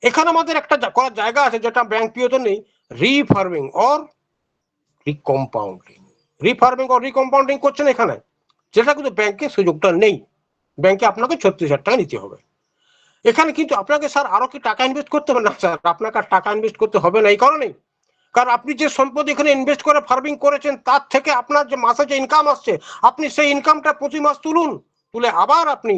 এখানে আমাদের একটা করার জায়গা আছে যেটা ব্যাংক পিওতে নেই, রিফার্মিং অর রিকম্পাউন্ডিং। রিফার্মিং অর রিকম্পাউন্ডিং করছেন এখানে, যেটা কিন্তু ব্যাংকে সুযোগটা নেই। ব্যাংকে আপনাকে 36,000 টাকা নিতে হবে। এখানে কিন্তু আপনাকে স্যার আরো কি টাকা ইনভেস্ট করতে হবে না স্যার, আপনাকে আর টাকা ইনভেস্ট করতে হবে না এই কারণেই, কারণ আপনি যে সম্পদ এখানে ইনভেস্ট করে ফার্মিং করেছেন তার থেকে আপনার যে মাসে যে ইনকাম আসছে, আপনি সেই ইনকামটা প্রতি মাস তুলুন, তুলে আবার আপনি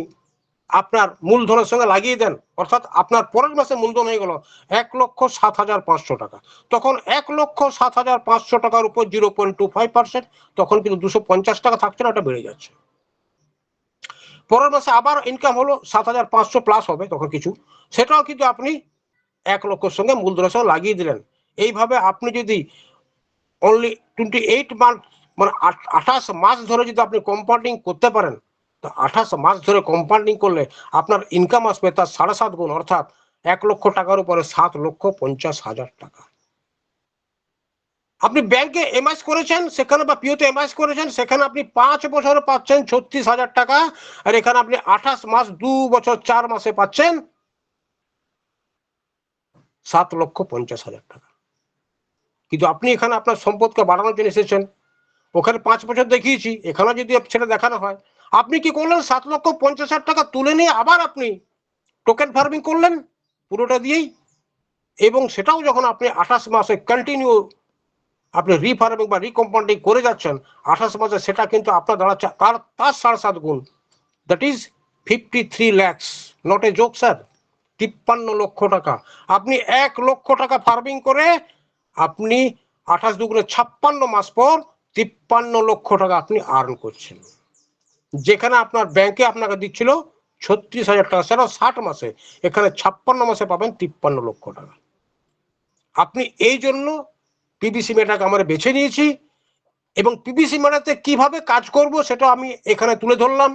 আপনার মূলধনের সঙ্গে লাগিয়ে দেন, অর্থাৎ আপনার পরের মাসে মূলধন হয়ে গেল 1,07,500 টাকা। তখন 1,07,500 টাকার উপর 0.25%, তখন কিন্তু 250 টাকা থাকছে না, ওটা বেড়ে যাচ্ছে। পরের মাসে আবার ইনকাম হলো 7,500 প্লাস হবে তখন কিছু, সেটাও কিন্তু আপনি 1,00,000 সঙ্গে মূলধনের সঙ্গে লাগিয়ে দিলেন। এইভাবে আপনি যদি অনলি 28 মান্থ, মানে 28 মাস ধরে যদি আপনি কম্পাউন্ডিং করতে পারেন, তো 28 মাস ধরে কম্পাউন্ডিং করলে আপনার ইনকাম আসবে তার 7.5 গুণ, অর্থাৎ 1,00,000 টাকার উপরে 7,50,000 টাকা। আপনি ব্যাংকে এমআইএস করেছেন সেখানে, বা পিওতে এমআইএস করেছেন সেখানে আপনি 5 বছরে পাচ্ছেন 36,000 টাকা, আর এখানে আপনি 28 মাস 2 বছর 4 মাসে পাচ্ছেন 7,50,000 টাকা। কিন্তু আপনি এখানে আপনার সম্পদকে বাড়ানোর জন্য এসেছেন, ওখানে 5 বছর দেখিয়েছি, এখানে যদি সেটা দেখানো হয়, আপনি কি করলেন 7,50,000 টাকা তুলে নিয়ে আবার আপনি টোকেন ফার্মিং করলেন পুরোটা দিয়েই, এবং সেটাও যখন আপনি 28 মাসে কন্টিনিউ আপনি রিফার্মিং বা রিকম্পাউন্ডিং করে যাচ্ছেন, 28 মাসে সেটা কিন্তু আপনার দাঁড়াচ্ছে তার 7.5 গুণ, that is 53 lakhs, not a joke sir, 53 লক্ষ টাকা। আপনি 1,00,000 টাকা ফার্মিং করে আপনি 28 দুগুণে 56 মাস পর 53 লক্ষ টাকা আপনি আর্ন করছেন, যেখানে আপনার ব্যাংকে আপনাকে দিচ্ছিল 36,000 টাকা, সেটা 60 মাসে, এখানে 56 মাসে পাবেন 53 লক্ষ টাকা। আপনি এই জন্য পিবিসি মেটাকে আমরা বেছে নিয়েছি, এবং পিবিসি মেটাতে কিভাবে কাজ করব সেটা আমি এখানে তুলে ধরলাম।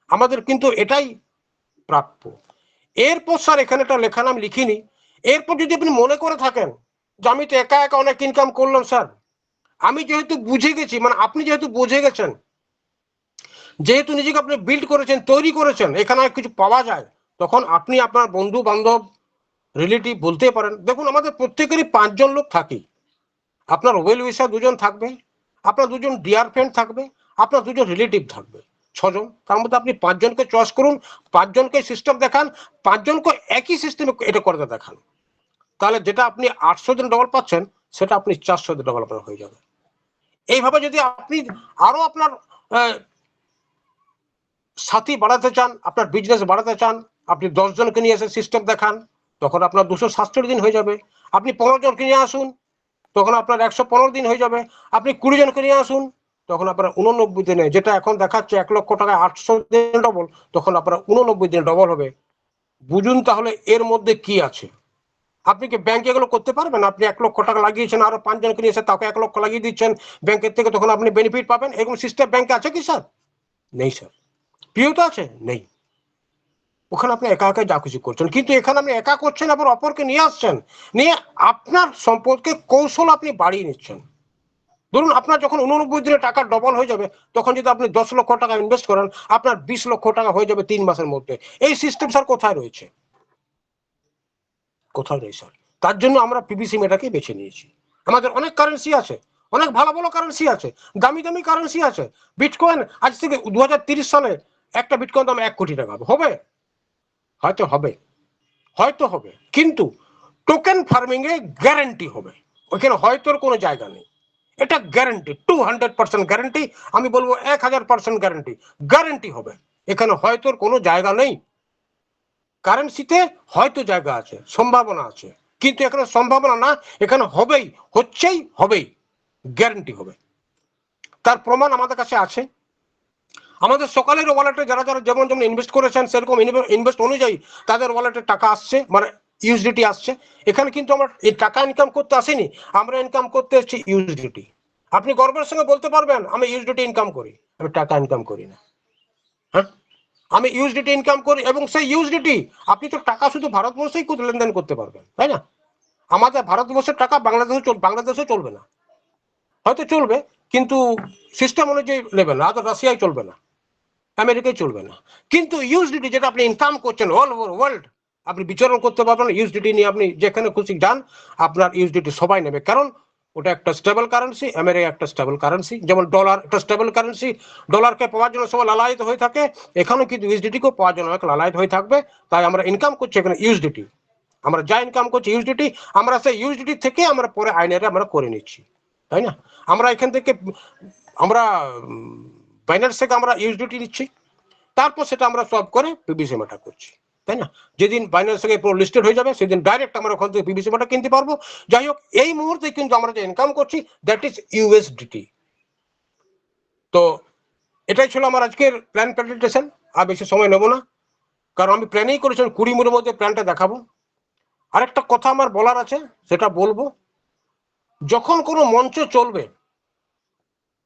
আমাদের কিন্তু এটাই প্রাপ্য। এরপর স্যার এখানে একটা লেখা নাম লিখিনি, এরপর যদি আপনি মনে করে থাকেন যে আমি তো একা একা অনেক ইনকাম করলাম স্যার, আমি যেহেতু বুঝে গেছি, মানে আপনি যেহেতু বুঝে গেছেন, যেহেতু নিজেকে আপনি বিল্ড করেছেন, তৈরি করেছেন, এখানে কিছু পাওয়া যায়, তখন আপনি আপনার বন্ধু বান্ধব রিলেটিভ বলতে পারেন। দেখুন আমাদের প্রত্যেকেরই 5 জন লোক থাকি, আপনার ওয়েল উইশার 2 জন থাকবে, আপনার 2 জন ডিয়ার ফ্রেন্ড থাকবে, আপনার 2 জন রিলেটিভ থাকবে, 6 জন। তার মধ্যে আপনি 5 জনকে চয়েস করুন, 5 জনকে সিস্টেম দেখান, 5 জনকে একই সিস্টেমে এটা করতে দেখান, তাহলে যেটা আপনি 800 দিন ডবল পাচ্ছেন সেটা আপনি 400 দিন ডবল আপনার হয়ে যাবে। এইভাবে যদি আপনি আরো আপনার সাথী বাড়াতে চান, আপনার বিজনেস বাড়াতে চান, আপনি 10 জনকে নিয়ে এসে সিস্টেম দেখান, তখন আপনার 267 দিন হয়ে যাবে। আপনি 15 জনকে নিয়ে আসুন, তখন আপনার 115 দিন হয়ে যাবে। আপনি 20 জনকে নিয়ে আসুন, তখন আপনার 89 দিনে, যেটা এখন দেখাচ্ছে 1,00,000 টাকায় 800 দিন ডবল, তখন আপনার 89 দিন ডবল হবে। বুঝুন তাহলে এর মধ্যে কি আছে। আপনি কি ব্যাংকে এগুলো করতে পারবেন? আপনি 1,00,000 টাকা লাগিয়েছেন, আরো 5 জনকে নিয়ে এসে তাকে 1,00,000 লাগিয়ে দিচ্ছেন ব্যাংকের থেকে, তখন আপনি বেনিফিট পাবেন, এরকম সিস্টেম ব্যাংকে আছে কি স্যার? নেই স্যার। প্রিয়তা আছে? নেই। ওখানে আপনি একা একা যা খুশি করছেন, কিন্তু এখানে আপনি একা করছেন আবার অপরকে নিয়ে আসছেন, নিয়ে আপনার সম্পদকে কৌশল আপনি বাড়িয়ে নিচ্ছেন। ধরুন আপনার যখন 89 দিনে টাকা ডবল হয়ে যাবে, তখন যদি আপনি 10 লক্ষ টাকা ইনভেস্ট করেন, আপনার 20 লক্ষ টাকা হয়ে যাবে 3 মাসের মধ্যে। এই সিস্টেম স্যার কোথায় রয়েছে? কোথাও নেই স্যার। তার জন্য আমরা পিবিসি মেটাকে বেছে নিয়েছি। আমাদের অনেক কারেন্সি আছে, অনেক ভালো ভালো কারেন্সি আছে, দামি দামি কারেন্সি আছে। বিটকয়েন আজ থেকে 2030 সালে একটা বিটকয়েন দাম 1 কোটি টাকা হবে, হয়তো হবে, হয়তো হবে, কিন্তু টোকেন ফার্মিং এ গ্যারান্টি হবে। ওখানে হয়তোর কোনো জায়গা নেই, এটা গ্যারান্টি, 200% গ্যারান্টি। আমি বলবো 1000% গ্যারান্টি, গ্যারান্টি হবে। এখানে হয়তোর কোনো জায়গা নেই। কারেন্সিতে হয়তো জায়গা আছে, সম্ভাবনা আছে, কিন্তু এখানে সম্ভাবনা না, এখানে হবেই, হচ্ছেই, হবেই, গ্যারান্টি হবে। তার প্রমাণ আমাদের কাছে আছে। আমাদের সকালের ওয়ালেটে যারা যারা যেমন যেমন ইনভেস্ট করেছেন, সেরকম ইনভেস্ট অনুযায়ী তাদের ওয়ালেটে টাকা আসছে, মানে ইউএসডিটি আসছে। এখানে কিন্তু আমরা এই টাকা ইনকাম করতে আসিনি, আমরা ইনকাম করতে এসেছি ইউএসডিটি। আপনি গর্বের সঙ্গে বলতে পারবেন আমি ইউএসডিটি ইনকাম করি, আমি টাকা ইনকাম করি না। হ্যাঁ, আমি ইউএসডিটি ইনকাম করি, এবং সেই ইউএসডিটি আপনি তো টাকা শুধু ভারতবর্ষেই লেনদেন করতে পারবেন, তাই না? আমাদের ভারতবর্ষের টাকা বাংলাদেশে চলবে না, হয়তো চলবে কিন্তু সিস্টেম অনুযায়ী নেবে না, আর রাশিয়ায় চলবে না, আমেরিকায় চলবে না। কিন্তু ইউএসডিটি যেটা আপনি ইনকাম করছেন অল ওভার ওয়ার্ল্ড, আপনি বিচরণ করতে পারবেন ইউএসডিটি নিয়ে, আপনি যেখানে খুশি যান, আপনার ইউএসডিটি সবাই নেবে, কারণ ওটা একটা স্টেবল কারেন্সি। আমেরিকা একটা স্টেবল কারেন্সি, যেমন ডলার একটা স্টেবল কারেন্সি। ডলারকে পাওয়ার জন্য সবাই লালায়িত হয়ে থাকে, এখানেও কিন্তু ইউএসডিটিকেও পাওয়ার জন্য অনেক লালায়িত হয়ে থাকবে। তাই আমরা ইনকাম করছি এখানে ইউএসডিটি, আমরা যা ইনকাম করছি ইউএসডিটি, আমরা সেই ইউএসডিটি থেকে আমরা পরে আইনের আমরা করে নিচ্ছি, তাই না? আমরা এখান থেকে আমরা বাইন্যান্স থেকে আমরা ইউএসডিটি নিচ্ছি, তারপর সেটা আমরা সব করে পিবিসি মেটা করছি, তাই না? যেদিন বাইন্যান্স থেকে পুরো লিস্টেড হয়ে যাবে, সেদিন ডাইরেক্ট আমরা ওখান থেকে পিবিসি মেটা কিনতে পারবো। যাই হোক, এই মুহূর্তে কিন্তু আমরা যে ইনকাম করছি দ্যাট ইজ ইউএসডিটি। তো এটাই ছিল আমার আজকের প্ল্যান প্রেজেন্টেশন। আর বেশি সময় নেব না, কারণ আমি প্ল্যানেই করেছিলাম 20 মিনিটের মধ্যে প্ল্যানটা দেখাবো। আরেকটা কথা আমার বলার আছে, সেটা বলবো। যখন কোনো মঞ্চ চলবে,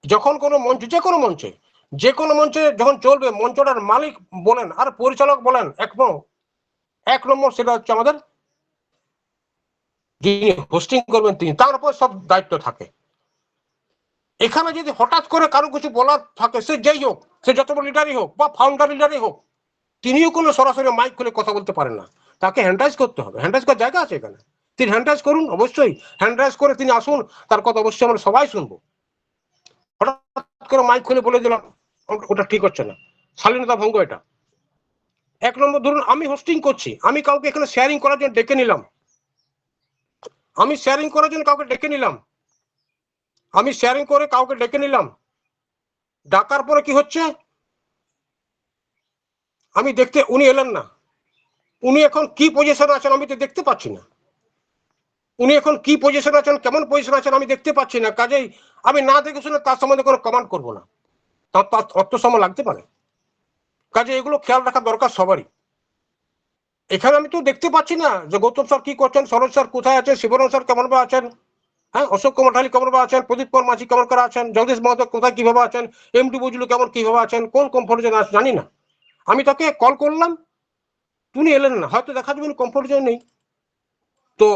যখন কোনো মঞ্চ, যে কোনো মঞ্চে যখন চলবে, মঞ্চটার মালিক বলেন আর পরিচালক বলেন, এক নম্বর সেটা হচ্ছে আমাদের যিনি হোস্টিং করবেন তিনি, তার উপর সব দায়িত্ব থাকে। এখানে যদি হঠাৎ করে কারো কিছু বলার থাকে, সে যেই হোক, সে যত বড় লিডারই হোক বা ফাউন্ডার লিডারই হোক, তিনিও কোনো সরাসরি মাইক খুলে কথা বলতে পারেন না, তাকে হ্যান্ডরাইজ করতে হবে। হ্যান্ডরাইজ করার জায়গা আছে এখানে, তিনি হ্যান্ডরাইজ করুন, অবশ্যই হ্যান্ডরাইজ করে তিনি আসুন, তার কথা অবশ্যই আমরা সবাই শুনবো। হঠাৎ করে মাইক খুলে বলে দিলাম, ওটা ঠিক হচ্ছে না, শালীনতা ভঙ্গ এটা। এক নম্বর, ধরুন আমি হোস্টিং করছি, আমি কাউকে এখানে শেয়ারিং করার জন্য ডেকে নিলাম, আমি শেয়ারিং করার জন্য কাউকে ডেকে নিলাম, আমি শেয়ারিং করে কাউকে ডেকে নিলাম, ডাকার পরে কি হচ্ছে, আমি দেখতে, উনি এলেন না, উনি এখন কি পজিশনে আছেন আমি তো দেখতে পাচ্ছি না, উনি এখন কি পজিশনে আছেন, কেমন পজিশনে আছেন আমি দেখতে পাচ্ছি না। কাজেই আমি না দেখে শুনে তার সম্বন্ধে কোনো কমান্ড করবো না, তার অর্থ সময় লাগতে পারে। কাজে এগুলো খেয়াল রাখা দরকার সবারই। এখানে আমি তো দেখতে পাচ্ছি না যে গৌতম স্যার কি করছেন, সরোজ স্যার কোথায় আছেন, শিবরণ স্যার কেমন বা আছেন, হ্যাঁ, অশোক কুমার ঢালি কেমন বা আছেন, প্রদীপ কুমার মাঝি কেমন করে আছেন, জগদীশ মহাতো কোথায় কিভাবে আছেন, এমডি বজলু কেমন কিভাবে আছেন, কোন কমফোর্ট জোনে আছে জানি না। আমি তাকে কল করলাম, তিনি এলেন না, হয়তো দেখা যাবে কমফোর্ট জোন নেই। তো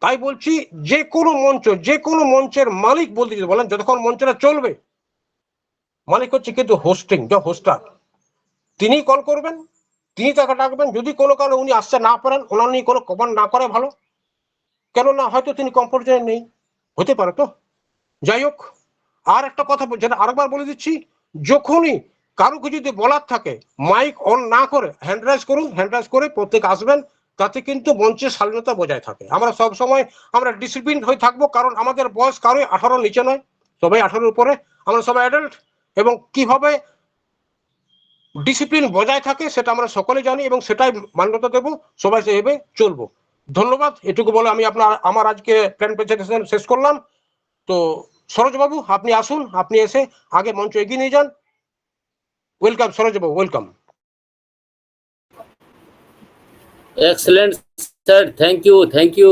তাই বলছি, যে কোনো মঞ্চের মালিক বলতে যদি বলেন, যতক্ষণ মঞ্চটা চলবে, মালিক হচ্ছে কিন্তু হোস্টিং, যে হোস্টার, তিনি কল করবেন, তিনি তাকে ডাকবেন। যদি কোনো কারণে উনি আসতে না পারেন, ওনার নিয়ে কোনো কমান্ড না করে ভালো, কেননা হয়তো তিনি কমফোর্ট জোনে নেই, হতে পারে তো। যাই হোক, আর একটা কথা যেটা আরেকবার বলে দিচ্ছি, যখনই কারো কিছু যদি বলার থাকে, মাইক অন না করে হ্যান্ডরাইজ করুন, হ্যান্ডরাইজ করে প্রত্যেক আসবেন, তাতে কিন্তু মঞ্চের শালীনতা বজায় থাকে। আমরা সব সময় আমরা ডিসিপ্লিন হয়ে থাকবো, কারণ আমাদের বয়স কারোই 18 নিচে নয়, সবাই 18 উপরে, আমরা সবাই অ্যাডাল্ট, এবং কিভাবে ডিসিপ্লিন বজায় থাকে সেটা আমরা সকলে জানি, এবং সেটাই মান্যতা দেবো, সবাই সেভাবে চলবো। ধন্যবাদ, এটুকু বলে আমি আমার আজকে প্ল্যান প্রেজেন্টেশন শেষ করলাম। তো সরোজ বাবু আপনি আসুন, আপনি এসে আগে মঞ্চ এগিয়ে নিয়ে যান। Welcome Saroj babu, welcome. Excellent, sir. Thank you. Thank you.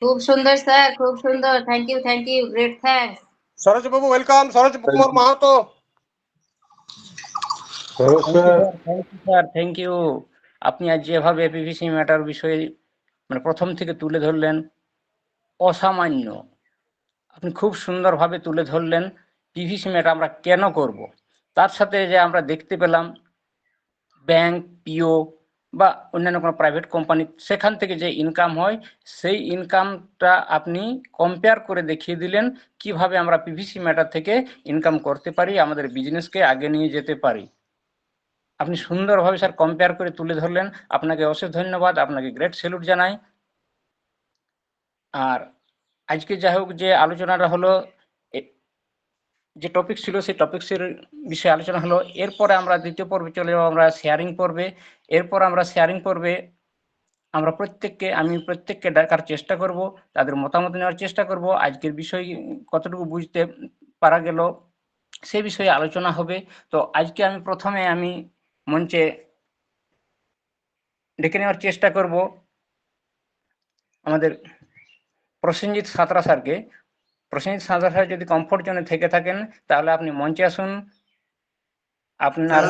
খুব সুন্দর স্যার, খুব সুন্দর। Thank you, great thanks. Saroj babu welcome, Saroj Kumar Mahato. Hello, sir. Sir, thank you. আপনি আজ যেভাবে পিভিসি ম্যাটার বিষয়ে মানে প্রথম থেকে তুলে ধরলেন, অসামান্য। আপনি খুব সুন্দরভাবে তুলে ধরলেন পিভিসি ম্যাটার আমরা কেন করব। তার সাথে যে আমরা দেখতে পেলাম ব্যাংক, পিও বা অন্যান্য কোনো প্রাইভেট কোম্পানি, সেখান থেকে যে ইনকাম হয়, সেই ইনকামটা আপনি কম্পেয়ার করে দেখিয়ে দিলেন কিভাবে আমরা পিভিসি ম্যাটার থেকে ইনকাম করতে পারি, আমাদের বিজনেসকে আগে নিয়ে যেতে পারি। আপনি সুন্দরভাবে স্যার কম্পেয়ার করে তুলে ধরলেন। আপনাকে অশেষ ধন্যবাদ, আপনাকে গ্রেট স্যালুট জানাই। আর আজকে যাই হোক যে আলোচনাটা হলো, যে টপিক ছিল সেই টপিক্সের বিষয়ে আলোচনা হলো। এরপরে আমরা দ্বিতীয় পর্বে চলে যাবো, আমরা শেয়ারিং পর্বে। এরপর আমরা শেয়ারিং পর্বে আমরা আমি প্রত্যেককে ডাকার চেষ্টা করব, তাদের মতামত নেওয়ার চেষ্টা করব, আজকের বিষয় কতটুকু বুঝতে পারা গেল সে বিষয়ে আলোচনা হবে। তো আজকে প্রথমে আমি মঞ্চে ডেকে নেওয়ার চেষ্টা করব আমাদের প্রসেনজিৎ সাঁতরা স্যারকে। প্রসেনজিৎ সাঁতরা স্যার যদি কমফোর্ট জোনে থেকে থাকেন তাহলে আপনি মঞ্চে আসুন। আপনার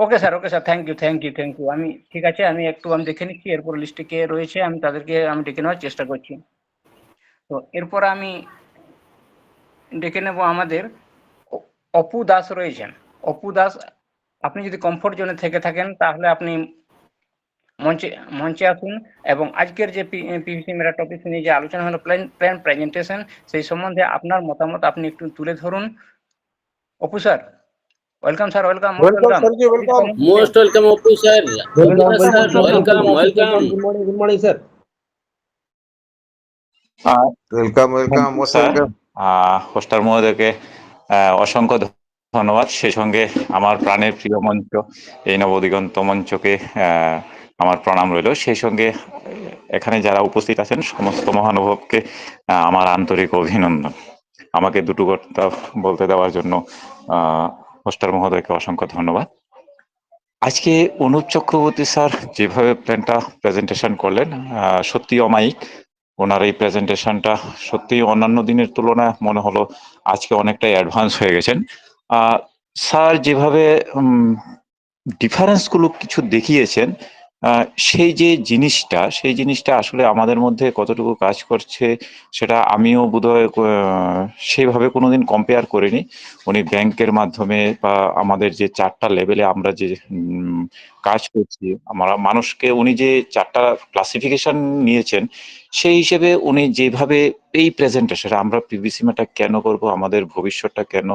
ওকে স্যার, থ্যাংক ইউ। আমি ঠিক আছে, আমি দেখে নিচ্ছি এরপর লিস্টে কে রয়েছে, আমি তাদেরকে ডেকে নেওয়ার চেষ্টা করছি। তো এরপর আমি ডেকে নেব আমাদের অপু দাস রয়েছেন। অপু দাস, আপনি যদি কমফোর্ট জোনে থেকে থাকেন তাহলে আপনি মঞ্চে আসুন এবং আজকের যে পিভিসি মেটা টপিক নিয়ে যে আলোচনা হলো প্ল্যান প্রেজেন্টেশন, সেই সম্বন্ধে আপনার মতামত আপনি একটু তুলে ধরুন। Apu sir, welcome sir, welcome. সরজি welcome. Most welcome, Oppu sir. Yes, sir. Welcome, welcome. Good morning sir. Welcome most welcome হোস্টার মহোদয়কে অসংখ্য ধন্যবাদ। সেই সঙ্গে আমার প্রাণের প্রিয় মঞ্চ এই নবদিগন্ত মঞ্চকে আমার প্রণাম রইল। সেই সঙ্গে এখানে যারা উপস্থিত আছেন সমস্ত মহানুভবকে আমার আন্তরিক অভিনন্দন। আমাকে দুটো কথা বলতে দেওয়ার জন্য হোস্টার মহোদয়কে অসংখ্য ধন্যবাদ। আজকে অনুপ চক্রবর্তী স্যার যেভাবে প্ল্যানটা প্রেজেন্টেশন করলেন, সত্যি অমায়িক। ওনার এই প্রেজেন্টেশনটা সত্যি অন্যান্য দিনের তুলনায় মনে হলো আজকে অনেকটাই অ্যাডভান্স হয়ে গেছেন। স্যার যেভাবে ডিফারেন্সগুলো কিছু দেখিয়েছেন, সেই জিনিসটা আসলে আমাদের মধ্যে কতটুকু কাজ করছে সেটা আমিও বোধহয় সেইভাবে কোনোদিন কম্পেয়ার করিনি। উনি ব্যাংকের মাধ্যমে বা আমাদের যে 4টা লেভেলে আমরা যে কাজ করছি, আমরা মানুষকে উনি যে 4টা ক্লাসিফিকেশন নিয়েছেন, সেই হিসেবে উনি যেভাবে এই প্রেজেন্টেশন আমরা পিভিসি ম্যাটার কেন করব, আমাদের ভবিষ্যৎটা কেন,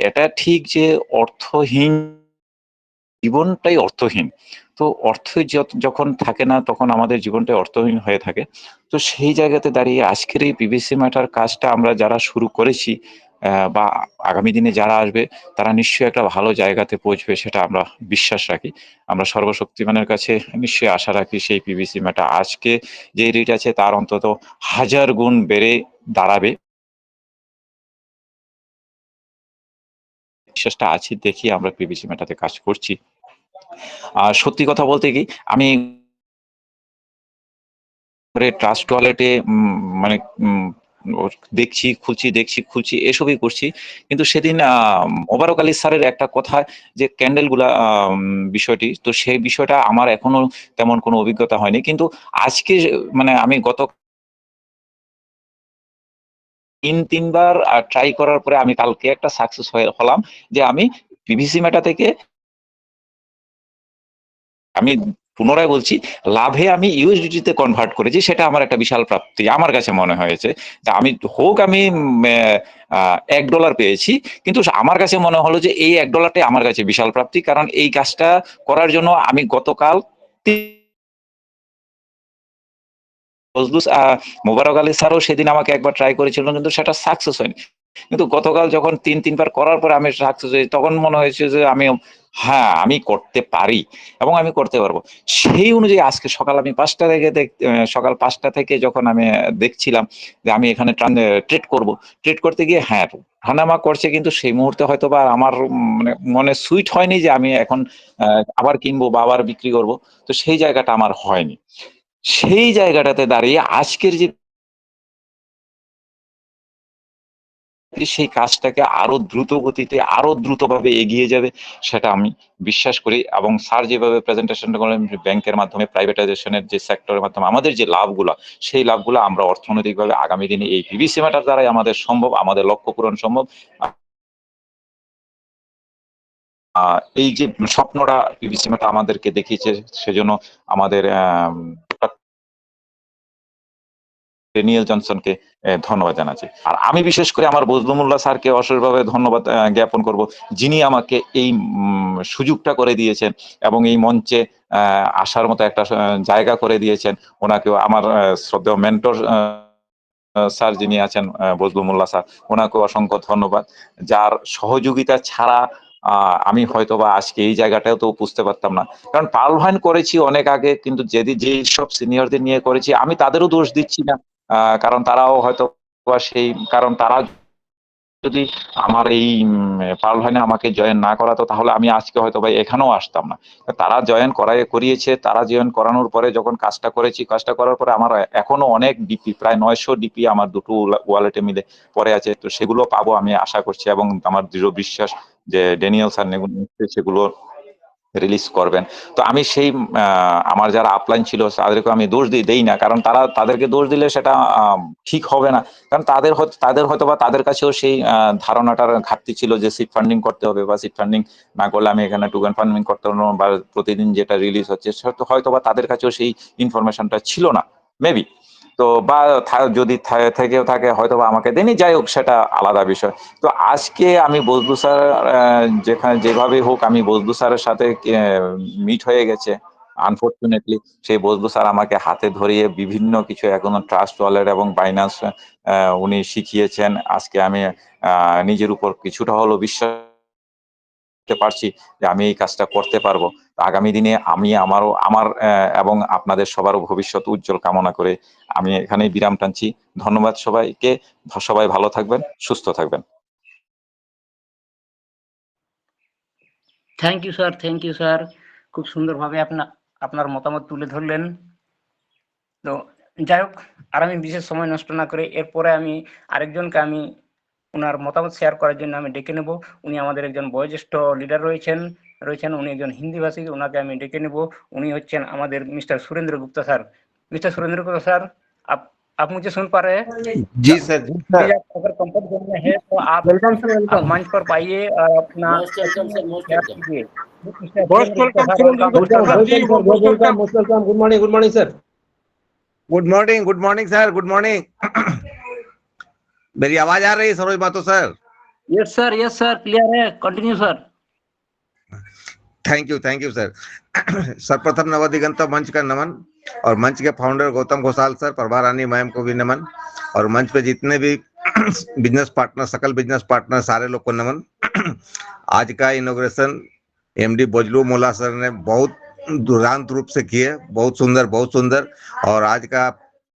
এটা ঠিক যে অর্থহীন জীবনটাই অর্থহীন। তো অর্থ যখন থাকে না তখন আমাদের জীবনটাই অর্থহীন হয়ে থাকে। তো সেই জায়গাতে দাঁড়িয়ে আজকের এই পিভিসি ম্যাটার কাজটা আমরা যারা শুরু করেছি বা আগামী দিনে যারা আসবে তারা নিশ্চয়ই একটা ভালো জায়গাতে পৌঁছবে, সেটা আমরা বিশ্বাস রাখি। আমরা সর্বশক্তিমানের কাছে নিশ্চয়ই আশা রাখি সেই পিভিসি ম্যাটার আজকে যে রেট আছে তার অন্তত 1000 গুণ বেড়ে দাঁড়াবে। বিশ্বাসটা আছে দেখি আমরা পিভিসি ম্যাটারতে কাজ করছি। আর সত্যি কথা বলতে কি, আমি ট্রাস্ট ওয়ালেটে মানে খুলছি এসবই করছি। কিন্তু সেদিন মোবারক আলী স্যারের একটা কথা যে ক্যান্ডেল গুলা বিষয়টি, তো সেই বিষয়টা আমার এখনো তেমন কোনো অভিজ্ঞতা হয়নি। কিন্তু আজকে মানে আমি গত 3বার ট্রাই করার পরে আমি কালকে একটা সাকসেস হলাম যে আমি পিভিসি ম্যাটার থেকে, আমি পুনরায় বলছি, লাভে আমি ইউএসডিটি তে কনভার্ট করেছি। সেটা আমার একটা বিশাল প্রাপ্তি আমার কাছে মনে হয়েছে। আমি $1 পেয়েছি, কিন্তু আমার কাছে মনে হলো যে এই $1টাই আমার কাছে বিশাল প্রাপ্তি। কারণ এই কাজটা করার জন্য আমি গতকাল মোবারক আলী স্যারও সেদিন আমাকে একবার ট্রাই করেছিলেন, কিন্তু সেটা সাকসেস হয়নি। কিন্তু গতকাল যখন 3বার করার পরে আমি সাকসেস হয়েছি, তখন মনে হয়েছে যে আমি হ্যাঁ আমি করতে পারি এবং আমি করতে পারবো, সেই অনুযায়ী আজকে সকাল আমি 5টা থেকে সকাল 5টা থেকে যখন আমি দেখছিলাম যে আমি এখানে ট্রেড করব, ট্রেড করতে গিয়ে হ্যাঁ হানামা করছে, কিন্তু সেই মুহূর্তে হয়তো বা আমার মানে মনে সুইট হয়নি যে আমি এখন আবার কিনবো বা আবার বিক্রি করব। তো সেই জায়গাটা আমার হয়নি। সেই জায়গাটাতে দাঁড়িয়ে আজকের যে সেই কাজটাকে আরো দ্রুত গতিতে আরো দ্রুতভাবে এগিয়ে যাবে সেটা আমি বিশ্বাস করি। এবং স্যার যেভাবে প্রেজেন্টেশনটা করলেন ব্যাংকের মাধ্যমে প্রাইভেটাইজেশনের যে সেক্টরের মাধ্যমে আমাদের যে লাভগুলো, সেই লাভগুলো আমরা অর্থনৈতিকভাবে আগামী দিনে এই পিভিসি ম্যাটার দ্বারাই আমাদের সম্ভব, আমাদের লক্ষ্য পূরণ সম্ভব। এই যে স্বপ্নটা পিভিসি ম্যাটার আমাদেরকে দেখিয়েছে, সেজন্য আমাদের ড্যানিয়েল জনসনকে ধন্যবাদ জানাচ্ছি। আর আমি বিশেষ করে আমার বজলুমুল্লাহ স্যারকে অশেষভাবে ধন্যবাদ জ্ঞাপন করব, যিনি আমাকে এই সুযোগটা করে দিয়েছেন এবং এই মঞ্চে আসার মতো একটা জায়গা করে দিয়েছেন। ওনাকেও আমার শ্রদ্ধেয় মেন্টর স্যার যিনি আছেন বজলুমুল্লাহ স্যার, ওনাকেও অসংখ্য ধন্যবাদ, যার সহযোগিতা ছাড়া আমি হয়তো বা আজকে এই জায়গাটাও তো বুঝতে পারতাম না। কারণ পার্ল ভাইন করেছি অনেক আগে, কিন্তু যেই সব সিনিয়রদের নিয়ে করেছি আমি তাদেরও দোষ দিচ্ছি না, কারণ তারাও হয়তো সেই কারণ তারা যদি আমার এই পার্ল ভাইনে আমাকে জয়েন না করাতো তাহলে আমি আজকে হয়তো ভাই এখানেও আসতাম না। তারা জয়েন করিয়েছে, তারা জয়েন করানোর পরে যখন কাজটা করেছি, কাজটা করার পরে আমার এখনো অনেক ডিপি, প্রায় 900 ডিপি আমার দুটো ওয়ালেটে মিলে পড়ে আছে। তো সেগুলো পাবো আমি আশা করছি এবং আমার দৃঢ় বিশ্বাস যে ড্যানিয়েল স্যার সেগুলো রিলিজ করবেন। তো আমি সেই আমার যারা আপলাইন ছিল তাদেরকে আমি দোষ দেই না, কারণ তাদেরকে দোষ দিলে সেটা ঠিক হবে না। কারণ তাদের হয়তো বা তাদের কাছেও সেই ধারণাটার ঘাটতি ছিল যে সিট ফান্ডিং করতে হবে, বা সিট ফান্ডিং না করলে আমি এখানে টোকেন ফান্ডিং করতে পারবো না, বা প্রতিদিন যেটা রিলিজ হচ্ছে হয়তো বা তাদের কাছেও সেই ইনফরমেশনটা ছিল না মেবি। তো বা যদি থেকেও থাকে হয়তো বা আমাকে দেনি, যাই হোক সেটা আলাদা বিষয়। তো আজকে আমি বজলু স্যার যেখানে যেভাবে হোক আমি বজলু স্যারের সাথে মিট হয়ে গেছে আনফরচুনেটলি। সেই বজলু স্যার আমাকে হাতে ধরিয়ে বিভিন্ন কিছু এখনো ট্রাস্ট ওয়ালেট এবং বাইন্যান্স উনি শিখিয়েছেন। আজকে আমি নিজের উপর কিছুটা হলেও বিশ্বাস করতে পারছি যে আমি এই কাজটা করতে পারবো। আগামী দিনে আমি আমার এবং আপনাদের সবারও ভবিষ্যৎ উজ্জ্বল কামনা করে আমি এখানেই বিরাম টানছি। ধন্যবাদ সবাইকে। সবাই ভালো থাকবেন, সুস্থ থাকবেন। Thank you sir, thank you sir, খুব সুন্দরভাবে আপনার মতামত তুলে ধরলেন। তো যাই হোক, আর আমি বিশেষ সময় নষ্ট না করে এরপরে আমি আরেকজনকে আমি ওনার মতামত শেয়ার করার জন্য আমি ডেকে নেব। উনি আমাদের একজন বয়োজ্যেষ্ঠ লিডার রয়েছেন, উনি একজন হিন্দিভাষী, ওনাকে আমি ডেকে নেব। উনি হচ্ছেন আমাদের mister Surendra Gupta sir. Mister Surendra Gupta sir, आप मुझे सुन पा रहे हैं? जी सर, जी सर। प्लीज आप अगर कंफर्ट जोन में है तो आप आप मंच पर पाइए और अपना most welcome sir, most share welcome. कीजिए। Mister most Surendra Gupta welcome sir, Surendra welcome. Gupta sir ji, most welcome. most welcome. Good morning, sir. Good morning, sir. Good morning. मेरी आवाज आ रही है सरोज बातो सर? यस सर, क्लियर है, continue sir. Thank you sir. सर्वप्रथम नवदिगंत मंच का नमन, और मंच के फाउंडर गौतम घोषाल सर, प्रभा रानी मैम को भी नमन, और मंच पे जितने भी बिजनेस पार्टनर, सकल बिजनेस पार्टनर, सारे लोग को नमन। आज का इनॉग्रेशन एमडी बजलू मोला सर ने बहुत दुरांत रूप से किए, बहुत सुंदर, और आज का